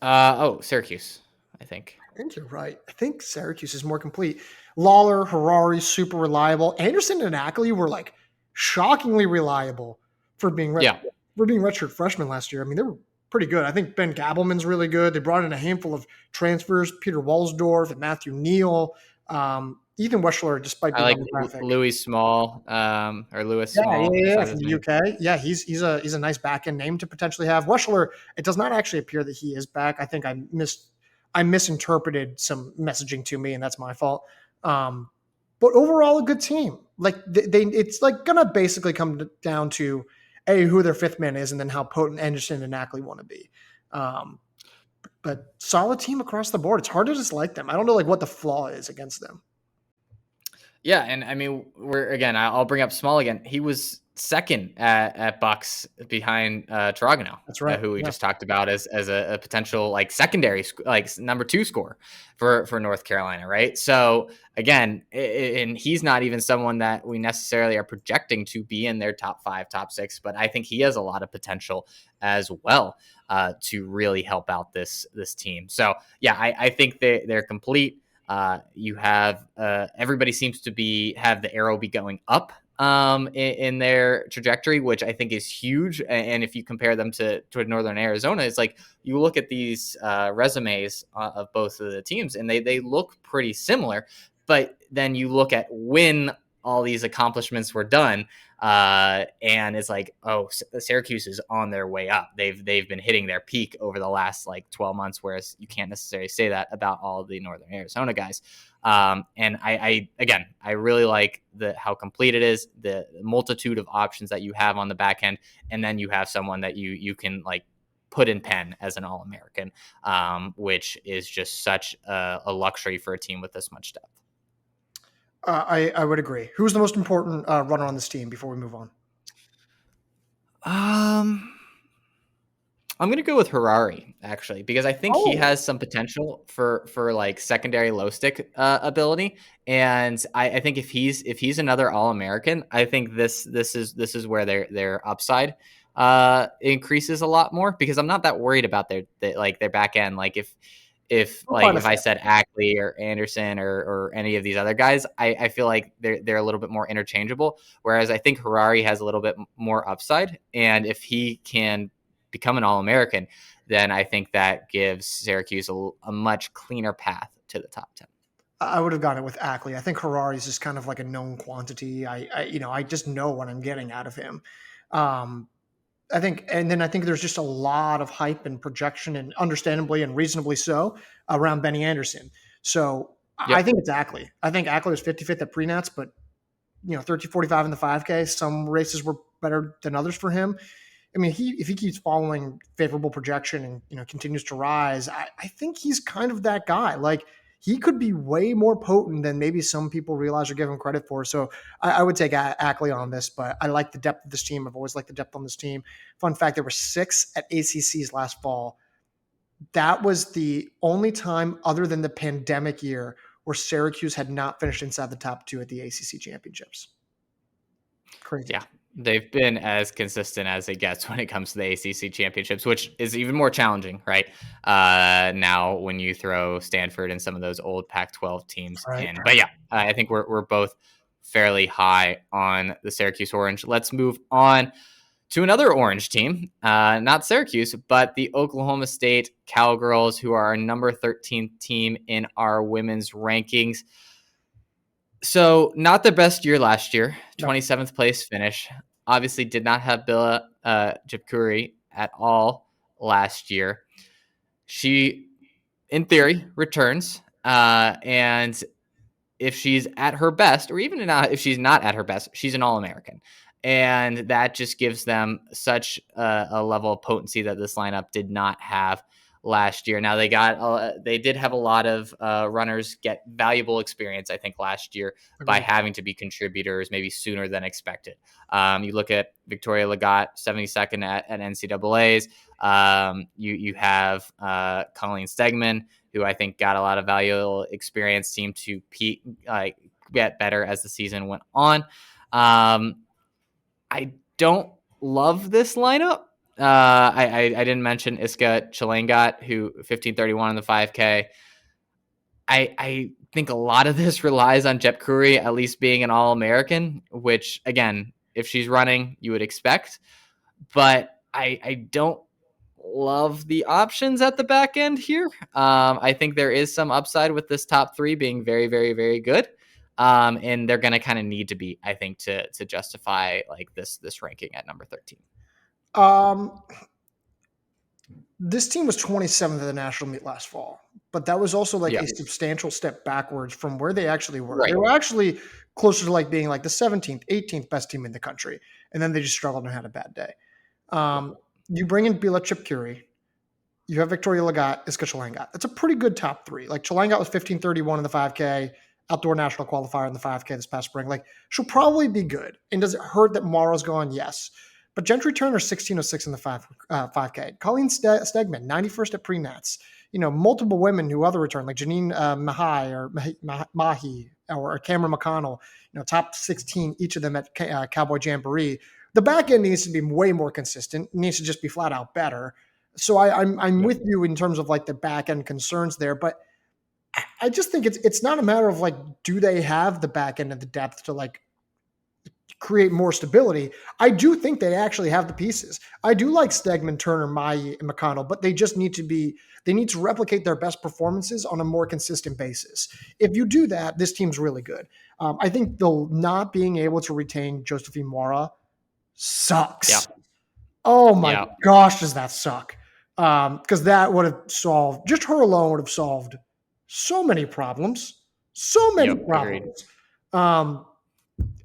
Syracuse, I think. I think you're right. I think Syracuse is more complete. Lawler, Harari, super reliable. Anderson and Ackley were like shockingly reliable for being Yeah. redshirt freshmen last year. I mean, they were pretty good. I think Ben Gabelman's really good. They brought in a handful of transfers: Peter Walsdorf and Matthew Neal, Ethan Weschler, despite I being like holographic. Louis Small, or Lewis Yeah, Small. Is that from his the name? UK. Yeah, he's a nice back end name to potentially have. Weschler, it does not actually appear that he is back. I think I misinterpreted some messaging to me, and that's my fault. Um, but overall, a good team. Like it's like gonna basically come down to who their fifth man is, and then how potent Anderson and Ackley want to be. Um, but solid team across the board. It's hard to dislike them. I don't know like what the flaw is against them. Yeah, and I mean, I'll bring up Small again. He was second at Bucks behind Trogano, That's right. who we Yeah. just talked about as a potential like secondary like number 2 scorer for North Carolina, right? So again, and he's not even someone that we necessarily are projecting to be in their top 5, top 6, but I think he has a lot of potential as well to really help out this team. So yeah, I think they're complete. You have everybody seems to have the arrow be going up in their trajectory, which I think is huge. And if you compare them to Northern Arizona, it's like you look at these resumes of both of the teams, and they look pretty similar. But then you look at when all these accomplishments were done, and it's like, oh, Syracuse is on their way up. They've been hitting their peak over the last like 12 months, whereas you can't necessarily say that about all of the Northern Arizona guys. And I really like how complete it is, the multitude of options that you have on the back end, and then you have someone that you can like put in Penn as an All-American, which is just such a luxury for a team with this much depth. I would agree. Who's the most important runner on this team before we move on? I'm gonna go with Harari actually, because I think he has some potential for like secondary low stick ability, and I think if he's another All American, I think this is where their upside increases a lot more, because I'm not that worried about their back end. Like if I said Ackley or Anderson or any of these other guys, I feel like they're a little bit more interchangeable. Whereas I think Harari has a little bit more upside, and if he can become an All-American, then I think that gives Syracuse a much cleaner path to the top 10. I would have gone it with Ackley. I think Harari is just kind of like a known quantity. I just know what I'm getting out of him. I think there's just a lot of hype and projection, and understandably and reasonably so, around Benny Anderson. So I Yep. think it's Ackley. I think Ackley was 55th at pre-nats, but 30-45 in the 5K. Some races were better than others for him. I mean, if he keeps following favorable projection and continues to rise, I think he's kind of that guy. Like, he could be way more potent than maybe some people realize or give him credit for. So I would take Ackley on this, but I like the depth of this team. I've always liked the depth on this team. Fun fact, there were 6 at ACCs last fall. That was the only time other than the pandemic year where Syracuse had not finished inside the top 2 at the ACC championships. Crazy. Yeah. They've been as consistent as it gets when it comes to the ACC championships, which is even more challenging, right? Now, when you throw Stanford and some of those old Pac-12 teams in. But yeah, I think we're both fairly high on the Syracuse Orange. Let's move on to another Orange team, not Syracuse, but the Oklahoma State Cowgirls, who are our number 13 team in our women's rankings. So not the best year last year, 27th place finish. Obviously did not have Bila Jepkuri at all last year. She, in theory, returns. And if she's at her best, or even if she's not at her best, she's an All-American. And that just gives them such a level of potency that this lineup did not have last year. Now they did have a lot of runners get valuable experience, I think, last year by having to be contributors maybe sooner than expected. You look at Victoria Legat, 72nd at NCAAs. You have Colleen Stegman, who I think got a lot of valuable experience, seemed to get better as the season went on. I don't love this lineup. I didn't mention Iska Chalangat, who 15:31 on the 5K. I think a lot of this relies on Jep Curry at least being an All-American, which, again, if she's running, you would expect. But I don't love the options at the back end here. I think there is some upside with this top three being very, very, very good. And they're going to kind of need to be, I think, to justify like this ranking at number 13. This team was 27th at the national meet last fall, but that was also like a substantial step backwards from where they actually were. Right. They were actually closer to like being like the 17th, 18th best team in the country. And then they just struggled and had a bad day. You bring in Bila Chipkuri. You have Victoria Legat, Iska Chalangat. That's a pretty good top three. Like Chalangat was 15:31 in the 5K, outdoor national qualifier in the 5K this past spring. Like she'll probably be good. And does it hurt that Morrow's gone? Yes. But Gentry Turner, 16:06 in the 5K. Colleen Stegman, 91st at pre-nats. Multiple women who other return, like Janine Mahi or Cameron McConnell, top 16, each of them at Cowboy Jamboree. The back end needs to be way more consistent. It needs to just be flat out better. So I'm with you in terms of like the back end concerns there, but I just think it's not a matter of like, do they have the back end and the depth to like create more stability? I do think they actually have the pieces. I do like Stegman, Turner, Mahi, and McConnell, but they just need to replicate their best performances on a more consistent basis. If you do that, this team's really good. I think the not being able to retain Josephine Mora sucks. Yeah. Oh my gosh, does that suck? Because that would have solved, just her alone would have solved so many problems. Agreed.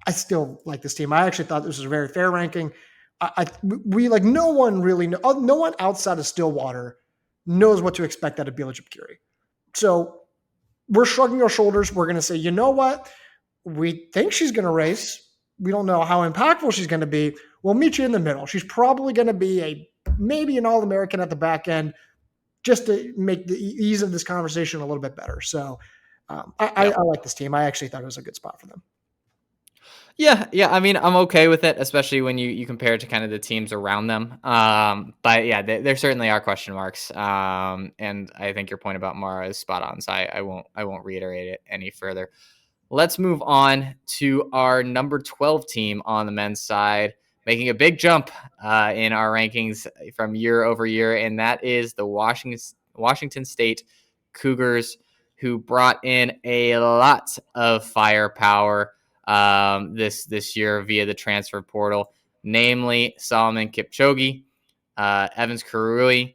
I still like this team. I actually thought this was a very fair ranking. We like no one outside of Stillwater knows what to expect out of Bila Chipkuri. So we're shrugging our shoulders. We're going to say, you know what? We think she's going to race. We don't know how impactful she's going to be. We'll meet you in the middle. She's probably going to be maybe an All-American at the back end, just to make the ease of this conversation a little bit better. So I like this team. I actually thought it was a good spot for them. Yeah. I mean, I'm okay with it, especially when you compare it to kind of the teams around them. But yeah, there certainly are question marks. And I think your point about Mara is spot on. So I won't reiterate it any further. Let's move on to our number 12 team on the men's side, making a big jump in our rankings from year over year, and that is the Washington State Cougars, who brought in a lot of firepower this year via the transfer portal, namely Solomon Kipchoge, Evans Karui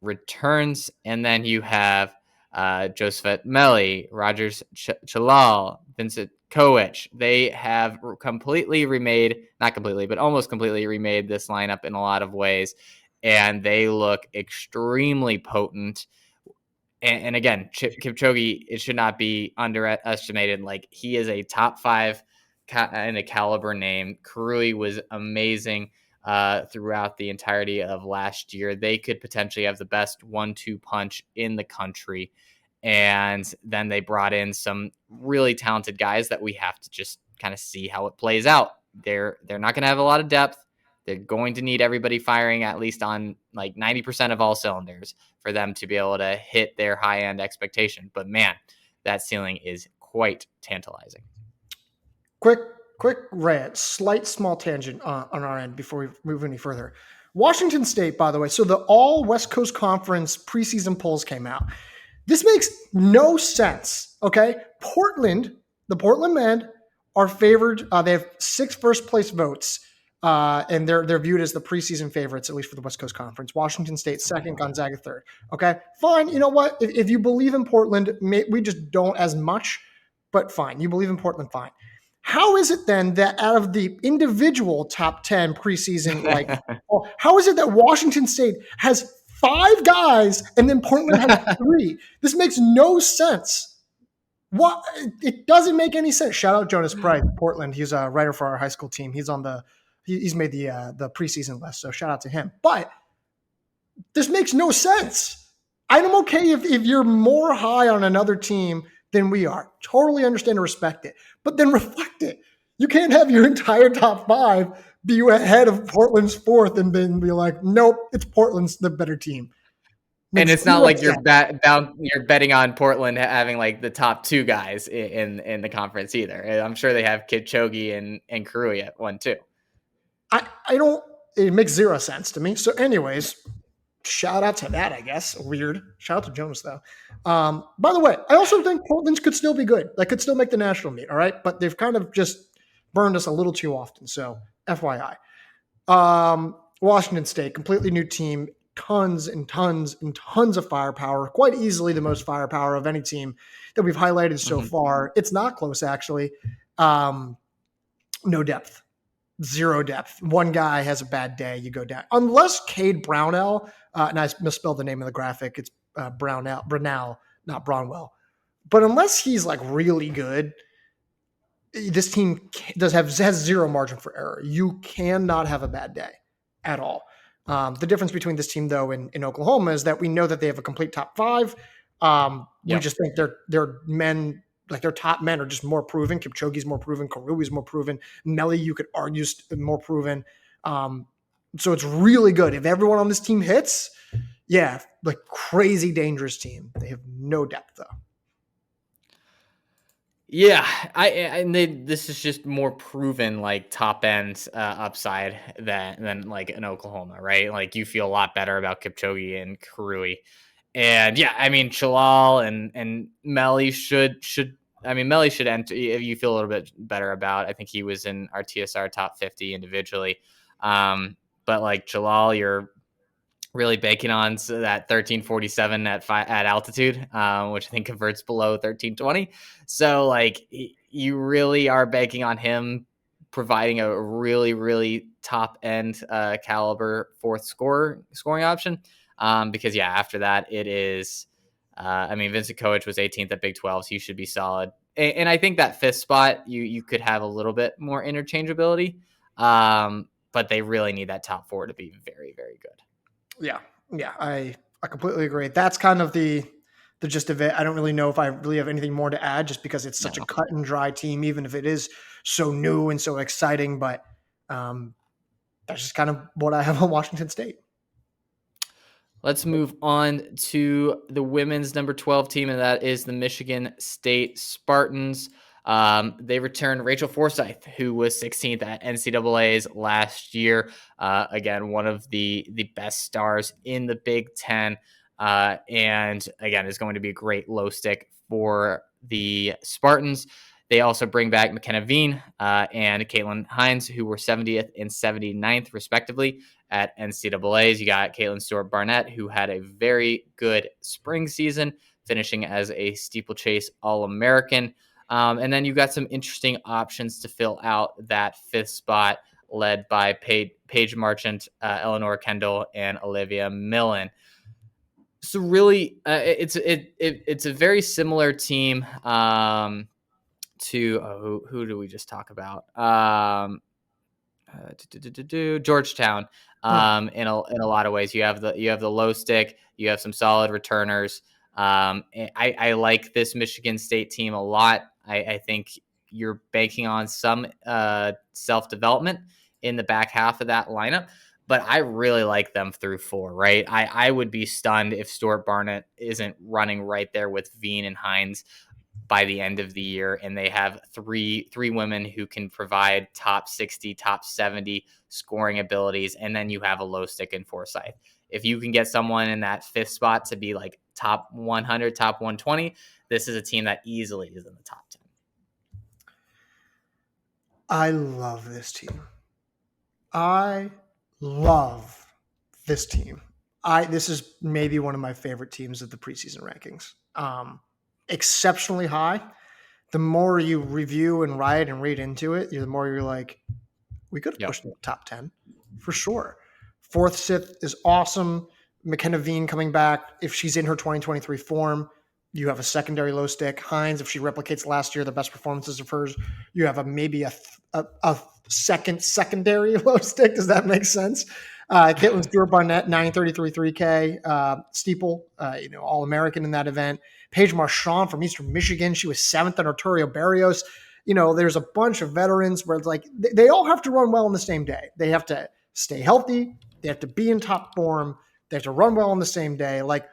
returns, and then you have Josephat Melli, Rogers Chalal, Vincent Koech. They have completely not completely, but almost completely remade this lineup in a lot of ways, and they look extremely potent. And again, Kipchoge, it should not be underestimated. Like, he is a top 5 in a caliber name. Karui was amazing throughout the entirety of last year. They could potentially have the best 1-2 punch in the country. And then they brought in some really talented guys that we have to just kind of see how it plays out. They're not going to have a lot of depth. They're going to need everybody firing at least on like 90% of all cylinders for them to be able to hit their high-end expectation. But man, that ceiling is quite tantalizing. Quick rant, small tangent on our end before we move any further. Washington State, by the way, so the all West Coast Conference preseason polls came out. This makes no sense, okay? The Portland men are favored. They have 6 first-place votes. And they're viewed as the preseason favorites, at least for the West Coast Conference. Washington State second, Gonzaga third. Okay, fine. You know what? If you believe in Portland, we just don't as much, but fine. You believe in Portland, fine. How is it then that out of the individual top 10 preseason, how is it that Washington State has 5 guys and then Portland has 3? This makes no sense. What? It doesn't make any sense. Shout out Jonas Price, Portland. He's a writer for our high school team. He's on he's made the preseason list, so shout out to him. But this makes no sense. I'm okay if you're more high on another team than we are. Totally understand and respect it, but then reflect it. You can't have your entire top 5 be ahead of Portland's 4th and then be like, nope, it's Portland's the better team. And it's not like you're betting on Portland having like the top 2 guys in the conference either. I'm sure they have Kipchoge and Karui at 1 too. I don't. It makes 0 sense to me. So, anyways, shout out to that. I guess weird. Shout out to Jonas though. By the way, I also think Portland's could still be good. They could still make the national meet. All right, but they've kind of just burned us a little too often. So, FYI. Washington State, completely new team. Tons and tons and tons of firepower, quite easily the most firepower of any team that we've highlighted so far. It's not close, actually. No depth, 0 depth. One guy has a bad day, you go down. Unless Cade Brownell, and I misspelled the name of the graphic, it's Brownell, not Brownwell. But unless he's like really good, this team has 0 margin for error. You cannot have a bad day at all. The difference between this team, though, in Oklahoma is that we know that they have a complete top 5. We just think their men, like their top men, are just more proven. Kipchoge's more proven. Karui's more proven. Melly, you could argue, more proven. So it's really good. If everyone on this team hits, yeah, like crazy dangerous team. They have no depth, though. Yeah, this is just more proven like top end upside than like an Oklahoma, right? Like you feel a lot better about Kipchoge and Karui, and yeah, I mean Chalal and Melly should Melly should enter. If you feel a little bit better about, I think he was in our TSR top 50 individually, but like Chalal, you're really banking on that 1347 at altitude, which I think converts below 1320. So like you really are banking on him providing a really, really top end caliber 4th scoring option. Because yeah, after that it is, Vincent Koech was 18th at Big 12, so you should be solid. And I think that 5th spot, you could have a little bit more interchangeability. But they really need that top 4 to be very, very good. Yeah, I completely agree. That's kind of the gist of it. I don't really know if I really have anything more to add, just because it's such a cut and dry team, even if it is so new and so exciting. But that's just kind of what I have on Washington State. Let's move on to the women's number 12 team, and that is the Michigan State Spartans. They returned Rachel Forsyth, who was 16th at NCAA's last year. Again, one of the best stars in the Big Ten. And again, is going to be a great low stick for the Spartans. They also bring back McKenna Veen and Caitlin Hines, who were 70th and 79th, respectively, at NCAA's. You got Caitlin Stewart Barnett, who had a very good spring season, finishing as a steeplechase All-American. And then you got some interesting options to fill out that 5th spot, led by Paige Marchant, Eleanor Kendall, and Olivia Millen. So really, it's a very similar team to who do we just talk about? Georgetown. In a lot of ways, you have the low stick, you have some solid returners. I like this Michigan State team a lot. I think you're banking on some self-development in the back half of that lineup, but I really like them through 4, right? I would be stunned if Stuart Barnett isn't running right there with Veen and Hines by the end of the year, and they have three women who can provide top 60, top 70 scoring abilities, and then you have a low stick in Forsyth. If you can get someone in that 5th spot to be like top 100, top 120, this is a team that easily is in the top 10. I love this team. I love this team. This is maybe one of my favorite teams of the preseason rankings. Exceptionally high. The more you review and write and read into it, the more you're like, we could have pushed the top 10 for sure. Fourth, Sith is awesome. McKenna Veen coming back. If she's in her 2023 form, you have a secondary low stick. Hines, if she replicates last year, the best performances of hers, you have maybe a secondary low stick. Does that make sense? Caitlin Stewart-Barnett, 933 3K. Steeple, All-American in that event. Paige Marchand from Eastern Michigan. She was 7th on Arturo Barrios. There's a bunch of veterans where it's like they all have to run well on the same day. They have to stay healthy. They have to be in top form. They have to run well on the same day. Like,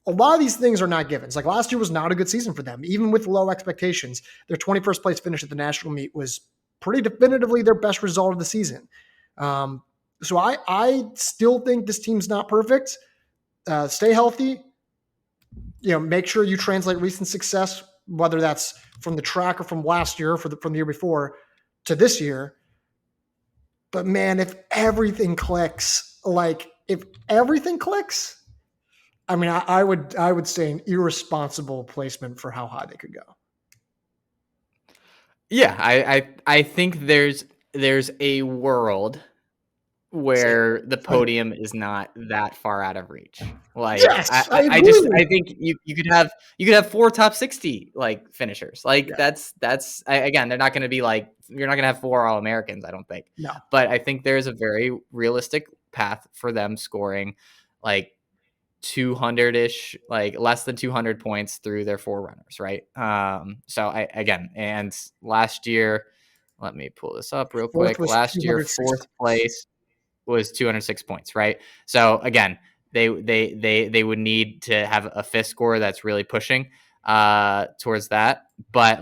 a lot of these things are not givens. Like, last year was not a good season for them, even with low expectations. Their 21st place finish at the national meet was pretty definitively their best result of the season. So I still think this team's not perfect. Stay healthy. Make sure you translate recent success, whether that's from the track or from last year, from the year before, to this year. But man, if everything clicks, I mean, I would say an irresponsible placement for how high they could go. Yeah, I think there's a world where the podium is not that far out of reach. Like, yes, I think you could have 4 top 60 finishers. That's again, they're not going to be you're not going to have 4 All-Americans, I don't think. No. But I think there's a very realistic path for them scoring 200-ish, less than 200 points through their 4 runners, right? And last year, let me pull this up real quick. Last year, 4th place was 206 points, right? So again, they would need to have a 5th score that's really pushing towards that. But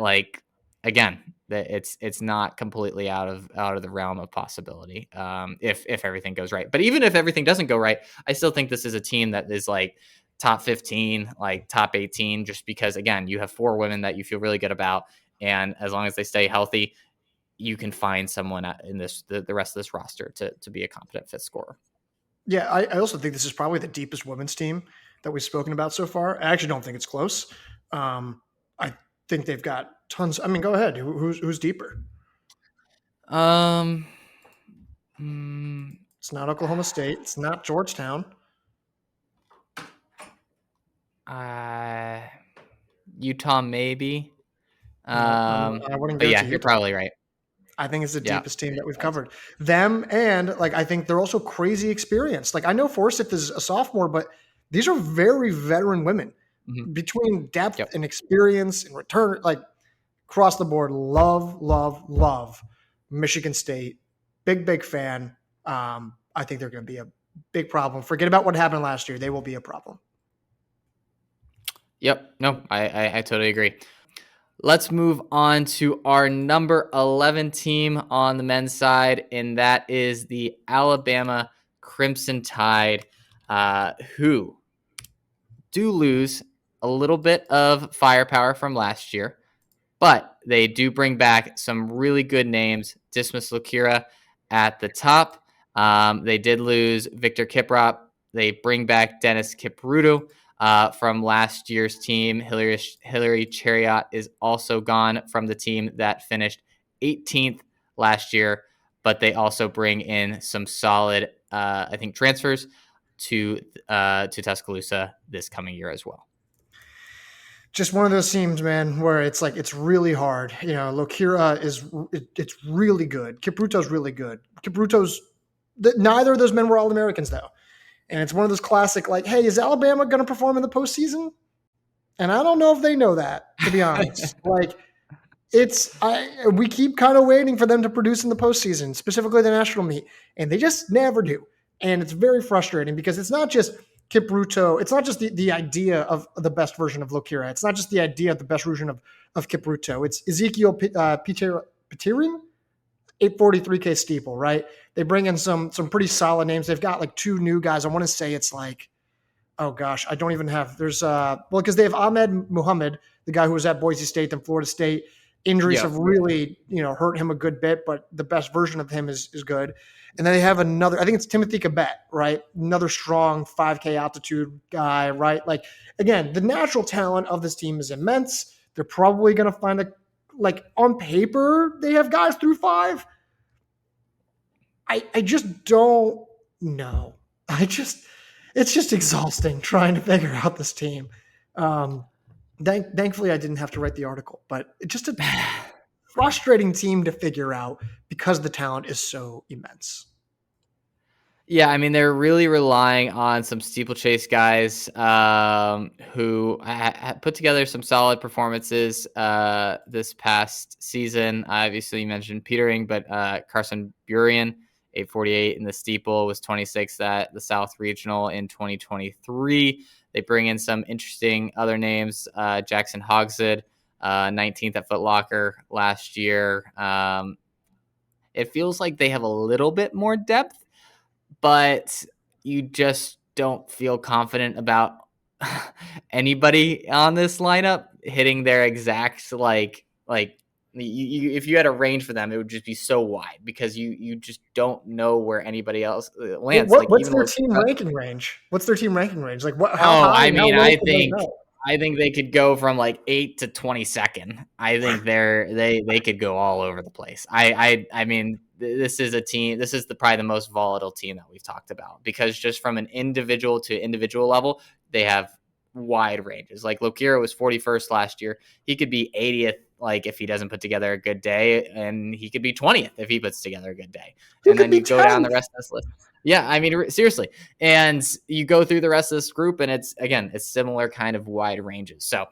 again, it's not completely out of the realm of possibility if everything goes right. But even if everything doesn't go right, I still think this is a team that is top 15, top 18, just because again, you have 4 women that you feel really good about, and as long as they stay healthy, you can find someone in the rest of this roster to be a competent 5th scorer. Yeah, I also think this is probably the deepest women's team that we've spoken about so far. I actually don't think it's close. I think they've got tons. I mean, go ahead. Who's deeper? It's not Oklahoma State. It's not Georgetown. Utah, maybe. But yeah, you're probably right. I think it's the deepest team that we've covered. Them, and I think they're also crazy experienced. I know Forsyth is a sophomore, but these are very veteran women. Mm-hmm. Between depth and experience and return, across the board, love Michigan State. Big fan. I think they're going to be a big problem. Forget about what happened last year. They will be a problem. Yep. No, I totally agree. Let's move on to our number 11 team on the men's side, and that is the Alabama Crimson Tide, who do lose a little bit of firepower from last year, but they do bring back some really good names. Dismas Lukira at the top. They did lose Victor Kiprop. They bring back Dennis Kipruto from last year's team. Hillary Chariot is also gone from the team that finished 18th last year, but they also bring in some solid, I think, transfers to Tuscaloosa this coming year as well. Just one of those teams, man, where it's it's really hard. Lukira it's really good. Kipruto's really good. Neither of those men were All-Americans, though. And it's one of those classic, hey, is Alabama going to perform in the postseason? And I don't know if they know that, to be honest. We keep kind of waiting for them to produce in the postseason, specifically the national meet, and they just never do. And it's very frustrating because it's not just Kipruto. It's not just the idea of the best version of Lukira. It's not just the idea of the best version of Kipruto. It's Ezekiel Peterin, 843K steeple, right? They bring in some pretty solid names. They've got 2 new guys. I want to say it's oh gosh, I don't even have. There's because they have Ahmed Muhammad, the guy who was at Boise State and Florida State. Injuries Yeah. have really, hurt him a good bit, but the best version of him is good. And then they have another, I think it's Timothy Cabet, right? Another strong 5K altitude guy, right? Like, again, the natural talent of this team is immense. They're probably going to find on paper, they have guys through 5. I just don't know. It's just exhausting trying to figure out this team. Thankfully, I didn't have to write the article, but it's just a frustrating team to figure out because the talent is so immense. Yeah, I mean, they're really relying on some steeplechase guys who put together some solid performances this past season. Obviously, you mentioned Petering, but Carson Burian, 848 in the steeple, was 26th at the South Regional in 2023. They bring in some interesting other names. Jackson Hogshead, 19th at Foot Locker last year. It feels like they have a little bit more depth, but you just don't feel confident about anybody on this lineup hitting their exact if you had a range for them, it would just be so wide because you just don't know where anybody else lands. What's their team ranking range? What's their team ranking range? Like what? How high? I mean, how low can they go? I think they could go from like 8 to 22nd. I think they could go all over the place. I mean, this is a team. This is probably the most volatile team that we've talked about because just from an individual to individual level, they have wide ranges. Like Lokira was 41st last year. He could be 80th, like if he doesn't put together a good day, and he could be 20th if he puts together a good day. And then you go down the rest of this list. Yeah, I mean, seriously. And you go through the rest of this group, and it's similar kind of wide ranges. So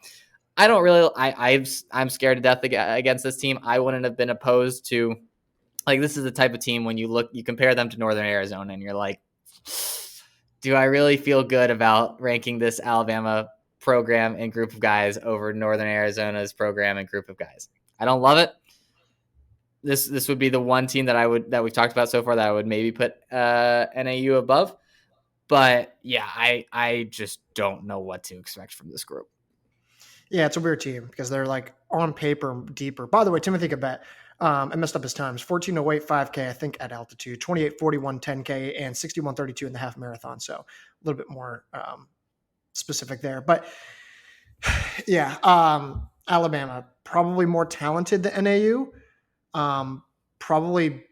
I don't really, I'm scared to death against this team. I wouldn't have been opposed to, like, this is the type of team when you compare them to Northern Arizona, and you're like, do I really feel good about ranking this Alabama program and group of guys over Northern Arizona's program and group of guys? I don't love it. This would be the one team that we've talked about so far that I would maybe put NAU above. But yeah, I just don't know what to expect from this group. Yeah, it's a weird team because they're like on paper deeper. By the way, Timothy Cabet, I messed up his times. 14:08 5K, I think, at altitude, 28:41 10K, and 61:32 in the half marathon. So a little bit more specific there. But yeah, Alabama, probably more talented than NAU. Probably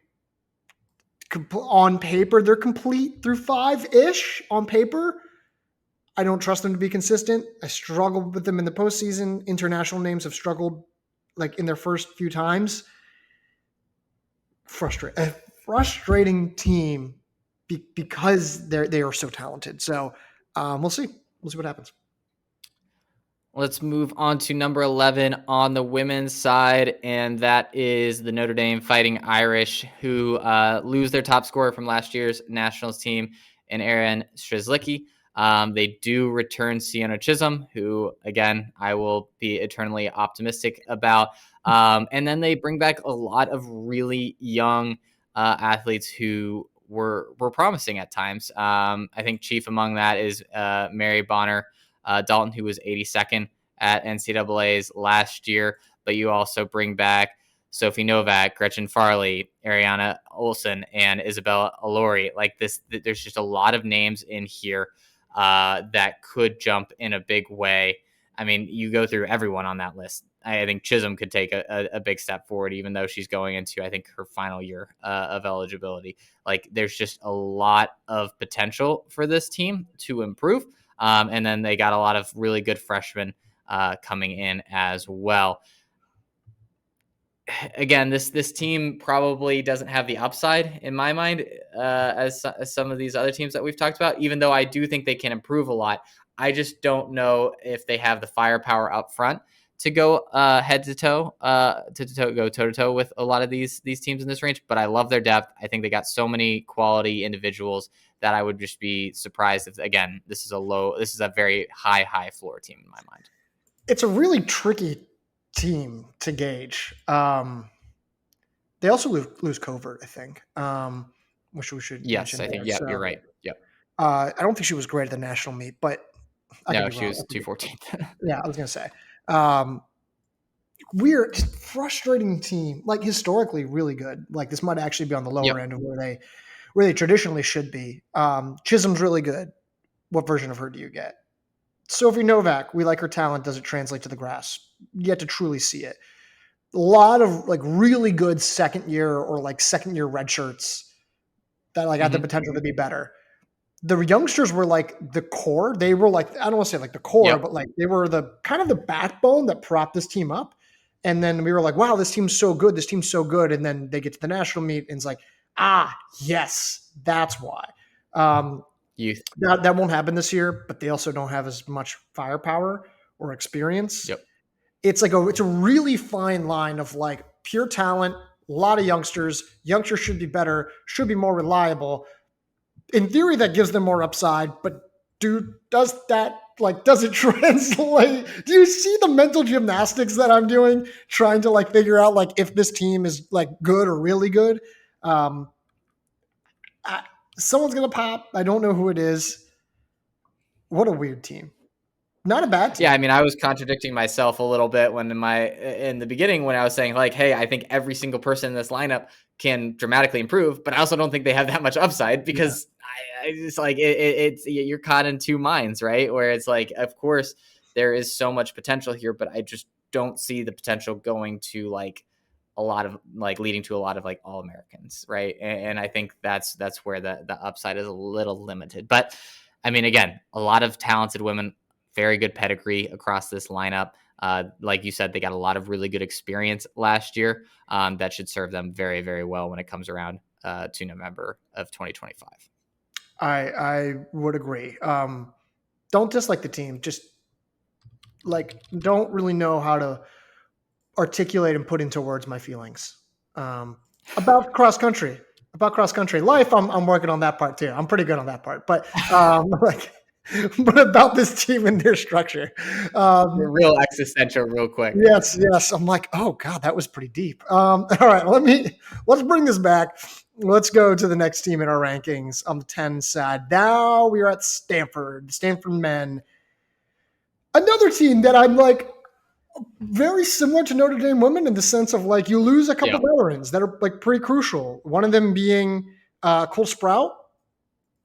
on paper, they're complete through 5-ish on paper. I don't trust them to be consistent. I struggled with them in the postseason. International names have struggled like in their first few times. Frustrating team because they are so talented. So we'll see. We'll see what happens. Let's move on to number 11 on the women's side, and that is the Notre Dame Fighting Irish, who lose their top scorer from last year's nationals team, and Aaron Strzelecki. They do return Sienna Chisholm, who, again, I will be eternally optimistic about. And then they bring back a lot of really young athletes who were promising at times. I think chief among that is Mary Bonner Dalton, who was 82nd at NCAA's last year. But you also bring back Sophie Novak, Gretchen Farley, Ariana Olsen, and Isabella Allori. Like this, there's just a lot of names in here that could jump in a big way. I mean, you go through everyone on that list. I think Chisholm could take a big step forward, even though she's going into, I think, her final year of eligibility. Like, there's just a lot of potential for this team to improve. And then they got a lot of really good freshmen coming in as well. Again, this team probably doesn't have the upside in my mind as some of these other teams that we've talked about, even though I do think they can improve a lot. I just don't know if they have the firepower up front to go head to toe, go toe to toe with a lot of these teams in this range. But I love their depth. I think they got so many quality individuals that I would just be surprised if, again, this is a very high floor team in my mind. It's a really tricky team to gauge. They also lose Covert, I think, which we should mention. I think, yeah, so, you're right. Yep. I don't think she was great at the national meet, but no, she was 214th. Yeah, I was going to say. weird, just frustrating team. Like historically, really good. Like this might actually be on the lower Yep. end of where they traditionally should be. Chisholm's really good. What version of her do you get? Sophie Novak, we like her talent. Does it translate to the grass? Yet to truly see it. A lot of like really good second year or like second year red shirts that like had the Hmm. potential to be better. The youngsters were like the core. They were like, I don't want to say like the core, Yep. but like they were the kind of the backbone that propped this team up. And then we were like, wow, this team's so good. This team's so good. And then they get to the national meet and it's like, yes, that's why. Um, Youth. that won't happen this year, but they also don't have as much firepower or experience. Yep. It's a really fine line of like pure talent, a lot of youngsters. Youngsters should be better, should be more reliable. In theory, that gives them more upside, but does it translate? Do you see the mental gymnastics that I'm doing trying to like figure out like if this team is like good or really good? Um, I, Someone's gonna pop. I don't know who it is. What a weird team. Not a bad Yeah, team. I mean, I was contradicting myself a little bit when in the beginning when I was saying like, hey, I think every single person in this lineup can dramatically improve, but I also don't think they have that much upside Yeah. because I just like it's you're caught in two minds, right? Where it's like, of course, there is so much potential here, but I just don't see the potential going to like a lot of like leading to a lot of like all Americans, right? And I think that's where the upside is a little limited. But I mean, again, a lot of talented women, very good pedigree across this lineup. Like you said, they got a lot of really good experience last year that should serve them very, very well when it comes around to November of 2025. I would agree. Don't dislike the team. Just like don't really know how to articulate and put into words my feelings um, about cross country. About cross country life, I'm working on that part too. I'm pretty good on that part, but like, but about this team and their structure. Um, Real existential, real quick. yes. I'm like, oh god, that was pretty deep. All right, let's bring this back. Let's go to the next team in our rankings on the 10 side. Now we are at Stanford, Stanford men. Another team that I'm like, very similar to Notre Dame women in the sense of like you lose a couple Yeah. veterans that are like pretty crucial. One of them being Cole Sprout,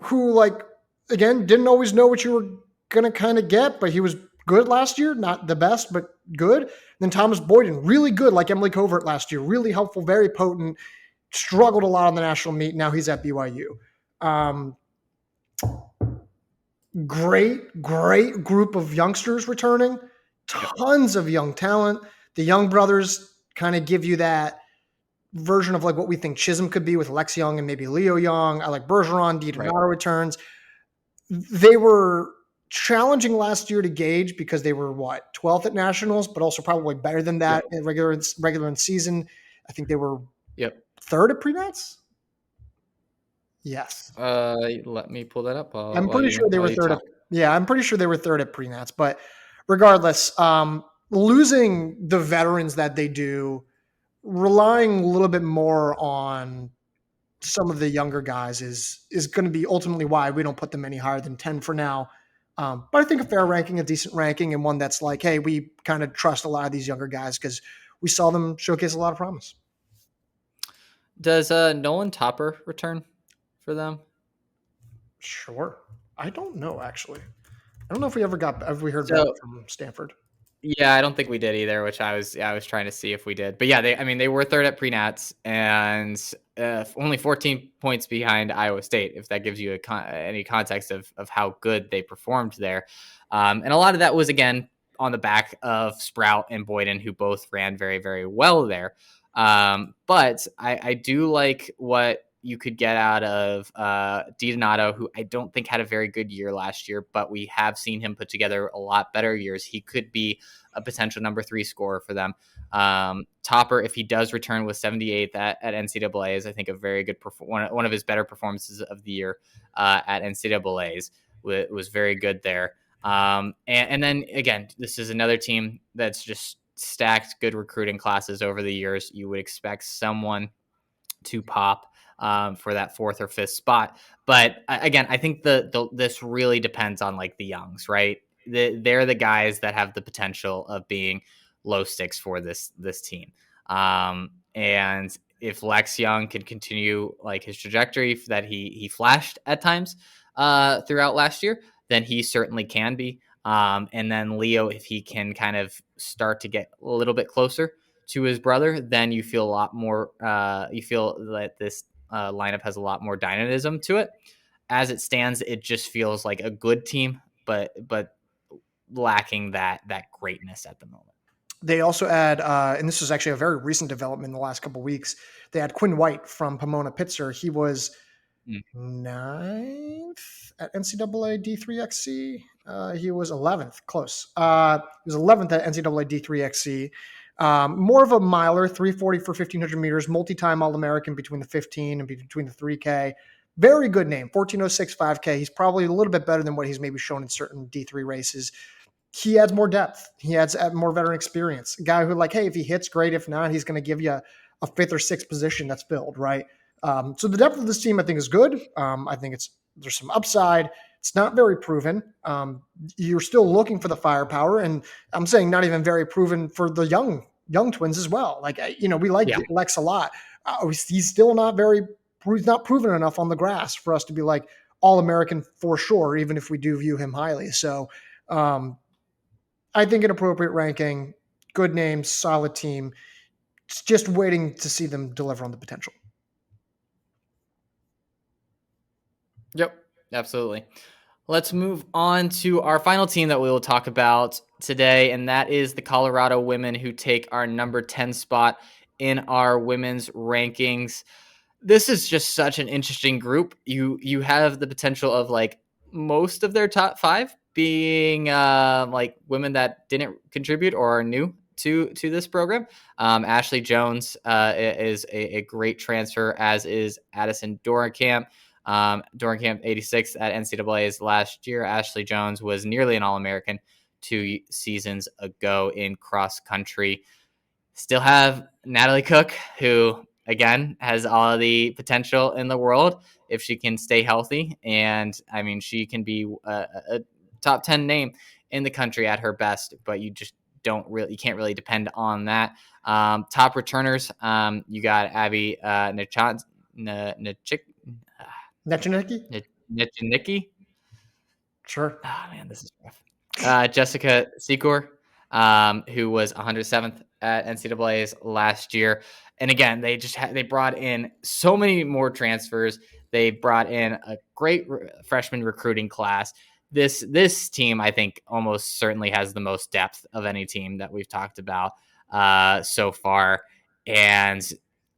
who like again didn't always know what you were gonna kind of get, but he was good last year, not the best, but good. And then Thomas Boyden, really good, like Emily Covert last year, really helpful, very potent. Struggled a lot on the national meet. Now he's at BYU. Um, great group of youngsters returning, tons of young talent. The young brothers kind of give you that version of like what we think Chisholm could be with Lex Young and maybe Leo Young. I like Bergeron, Right. DiDonato returns. They were challenging last year to gauge because they were 12th at nationals, but also probably better than that Yep. in regular in season. I think they were Yep. third at pre-nats. Yes. Let me pull that up I'm pretty sure they while were you third at talk. I'm pretty sure they were third at pre-nats, but regardless, losing the veterans that they do, relying a little bit more on some of the younger guys is going to be ultimately why we don't put them any higher than 10 for now. But I think a fair ranking, a decent ranking, and one that's like, hey, we kind of trust a lot of these younger guys because we saw them showcase a lot of promise. Does Nolan Topper return for them? Sure. I don't know, actually. I don't know if we heard back So from Stanford. yeah, I don't think we did either, which I was trying to see if we did. But yeah, they were third at pre-nats and only 14 points behind Iowa State, if that gives you any context of how good they performed there. And a lot of that was, again, on the back of Sprout and Boyden, who both ran very, very well there. But I do like what you could get out of DiDonato, who I don't think had a very good year last year, but we have seen him put together a lot better years. He could be a potential number 3 scorer for them. Topper, if he does return with 78th at NCAA, is I think a very good one of his better performances of the year at NCAA's. Was very good there. And then again, this is another team that's just stacked good recruiting classes over the years. You would expect someone to pop for that 4th or 5th spot. But again, I think this really depends on like the youngs, right? They're the guys that have the potential of being low sticks for this team. And if Lex Young can continue like his trajectory that he flashed at times throughout last year, then he certainly can be. And then Leo, if he can kind of start to get a little bit closer to his brother, then you feel a lot more. You feel that this lineup has a lot more dynamism to it. As it stands, it just feels like a good team, but lacking that greatness at the moment. They also add, and this was actually a very recent development in the last couple of weeks. They had Quinn White from Pomona Pitzer. He was ninth at NCAA D3XC. He was 11th, close. He was 11th at NCAA D3XC. More of a miler, 340 for 1,500 meters, multi-time All-American between the 15 and between the 3K. Very good name, 14:06 5K. He's probably a little bit better than what he's maybe shown in certain D3 races. He adds more depth. He adds more veteran experience. A guy who, like, hey, if he hits, great. If not, he's going to give you a fifth or sixth position that's filled, right? So the depth of this team, I think, is good. I think there's some upside. It's not very proven. You're still looking for the firepower, and I'm saying not even very proven for the young twins as well. Like, we like Lex a lot. He's still not he's not proven enough on the grass for us to be like All-American for sure, even if we do view him highly. So I think an appropriate ranking, good name, solid team. It's just waiting to see them deliver on the potential. Yep, absolutely. Let's move on to our final team that we will talk about today, and that is the Colorado women, who take our number 10 spot in our women's rankings. This is just such an interesting group. You have the potential of like most of their top 5 being like women that didn't contribute or are new to this program. Ashley Jones is a great transfer, as is Addison Dorenkamp. Dorenkamp 86 at NCAA's last year. Ashley Jones was nearly an All-American 2 seasons ago in cross country. Still have Natalie Cook, who again has all the potential in the world if she can stay healthy. And I mean, she can be a top 10 name in the country at her best, but you just you can't really depend on that. Top returners, you got Abby Nechinecki. Sure. Oh man, this is rough. Jessica Secor, who was 107th at NCAA's last year. And again, they brought in so many more transfers. They brought in a great freshman recruiting class. This team, I think, almost certainly has the most depth of any team that we've talked about so far. And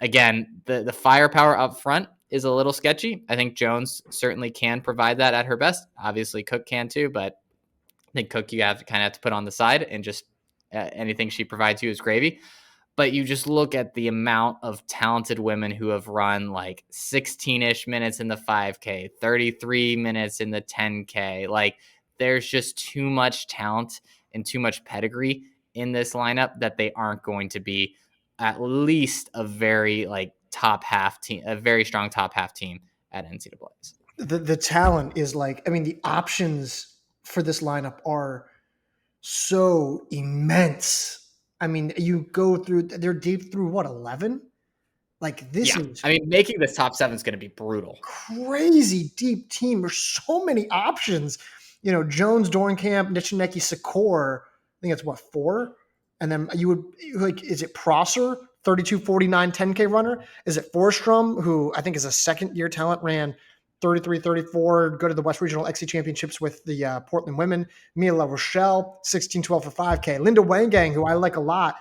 again, the firepower up front is a little sketchy. I think Jones certainly can provide that at her best. Obviously, Cook can too, but I think Cook you have to put on the side, and just anything she provides you is gravy. But you just look at the amount of talented women who have run like 16-ish minutes in the 5K, 33 minutes in the 10K. Like, there's just too much talent and too much pedigree in this lineup that they aren't going to be at least a very like top half team, a very strong top half team at NCAA's. The talent is like, I mean, the options for this lineup are so immense. I mean, you go through, they're deep through what, 11? Like, this is, I mean, making this top 7 is going to be brutal. Crazy deep team. There's so many options. Jones, Dorenkamp, Nechinecki, Secor. I think it's what, 4? And then you would like, is it Prosser, 32:49 10K runner? Is it Forstrom, who I think is a second-year talent, ran 33:34, go to the West Regional XC Championships with the Portland women. Mia La Rochelle, 16:12 for 5K. Linda Wangang, who I like a lot.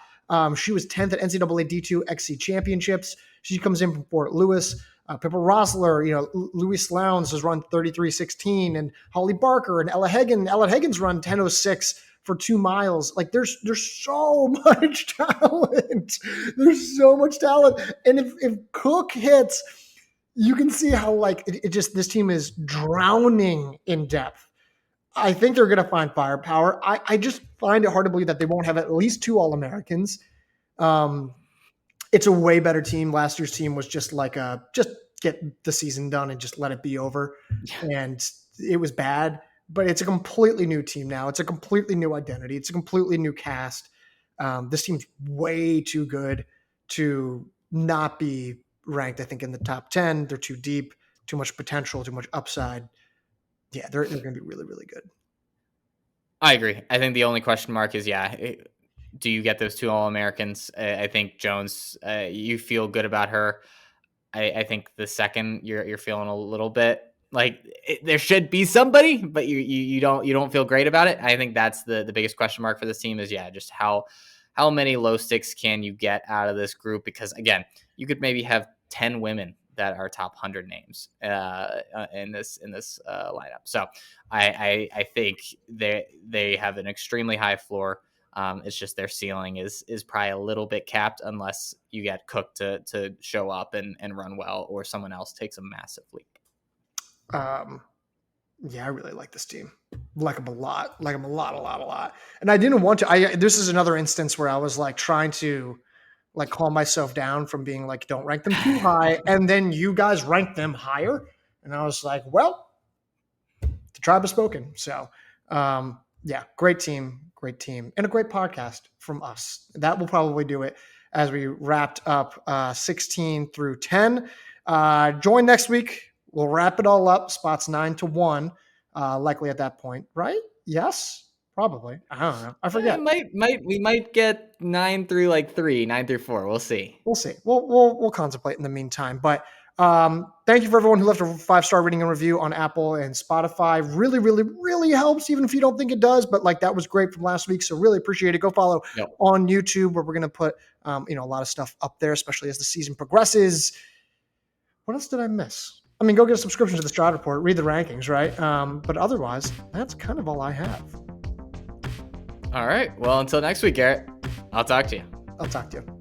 She was 10th at NCAA D2 XC Championships. She comes in from Fort Lewis. Pippa Rosler, Louise Lowndes has run 33:16, and Holly Barker and Ella Hagen. Ella Hagen's run 10:06 for 2 miles. Like, there's so much talent. There's so much talent. And if Cook hits, you can see how like it just, this team is drowning in depth. I think they're going to find firepower. I just find it hard to believe that they won't have at least 2 All-Americans. It's a way better team. Last year's team was just like just get the season done and just let it be over. Yeah. And it was bad, but it's a completely new team now. It's a completely new identity. It's a completely new cast. This team's way too good to not be ranked, I think, in the top 10. They're too deep, too much potential, too much upside. Yeah, they're going to be really, really good. I agree. I think the only question mark is, do you get those 2 All-Americans? I think Jones, you feel good about her. I think the second you're feeling a little bit like there should be somebody, but you don't feel great about it. I think that's the biggest question mark for this team is just how many low sticks can you get out of this group? Because again, you could maybe have 10 women that are top 100 names in this lineup. So I think they have an extremely high floor. It's just their ceiling is probably a little bit capped unless you get Cook to show up and run well, or someone else takes a massive leap. Yeah, I really like this team. Like them a lot. And I didn't want to. This is another instance where I was like trying to like calm myself down from being like, don't rank them too high. And then you guys ranked them higher. And I was like, well, the tribe has spoken. So yeah, great team. And a great podcast from us. That will probably do it as we wrapped up 16 through 10. Join next week. We'll wrap it all up. Spots 9 to 1, likely at that point, right? Yes, probably. I don't know. I forget. We might get 9 through like 3, 9 through 4. We'll see. We'll contemplate in the meantime. But thank you for everyone who left a 5-star rating and review on Apple and Spotify. Really, really, really helps, even if you don't think it does. But like that was great from last week, so really appreciate it. Go follow on YouTube, where we're gonna put a lot of stuff up there, especially as the season progresses. What else did I miss? I mean, go get a subscription to the Stroud Report, read the rankings, right? But otherwise, that's kind of all I have. All right. Well, until next week, Garrett, I'll talk to you.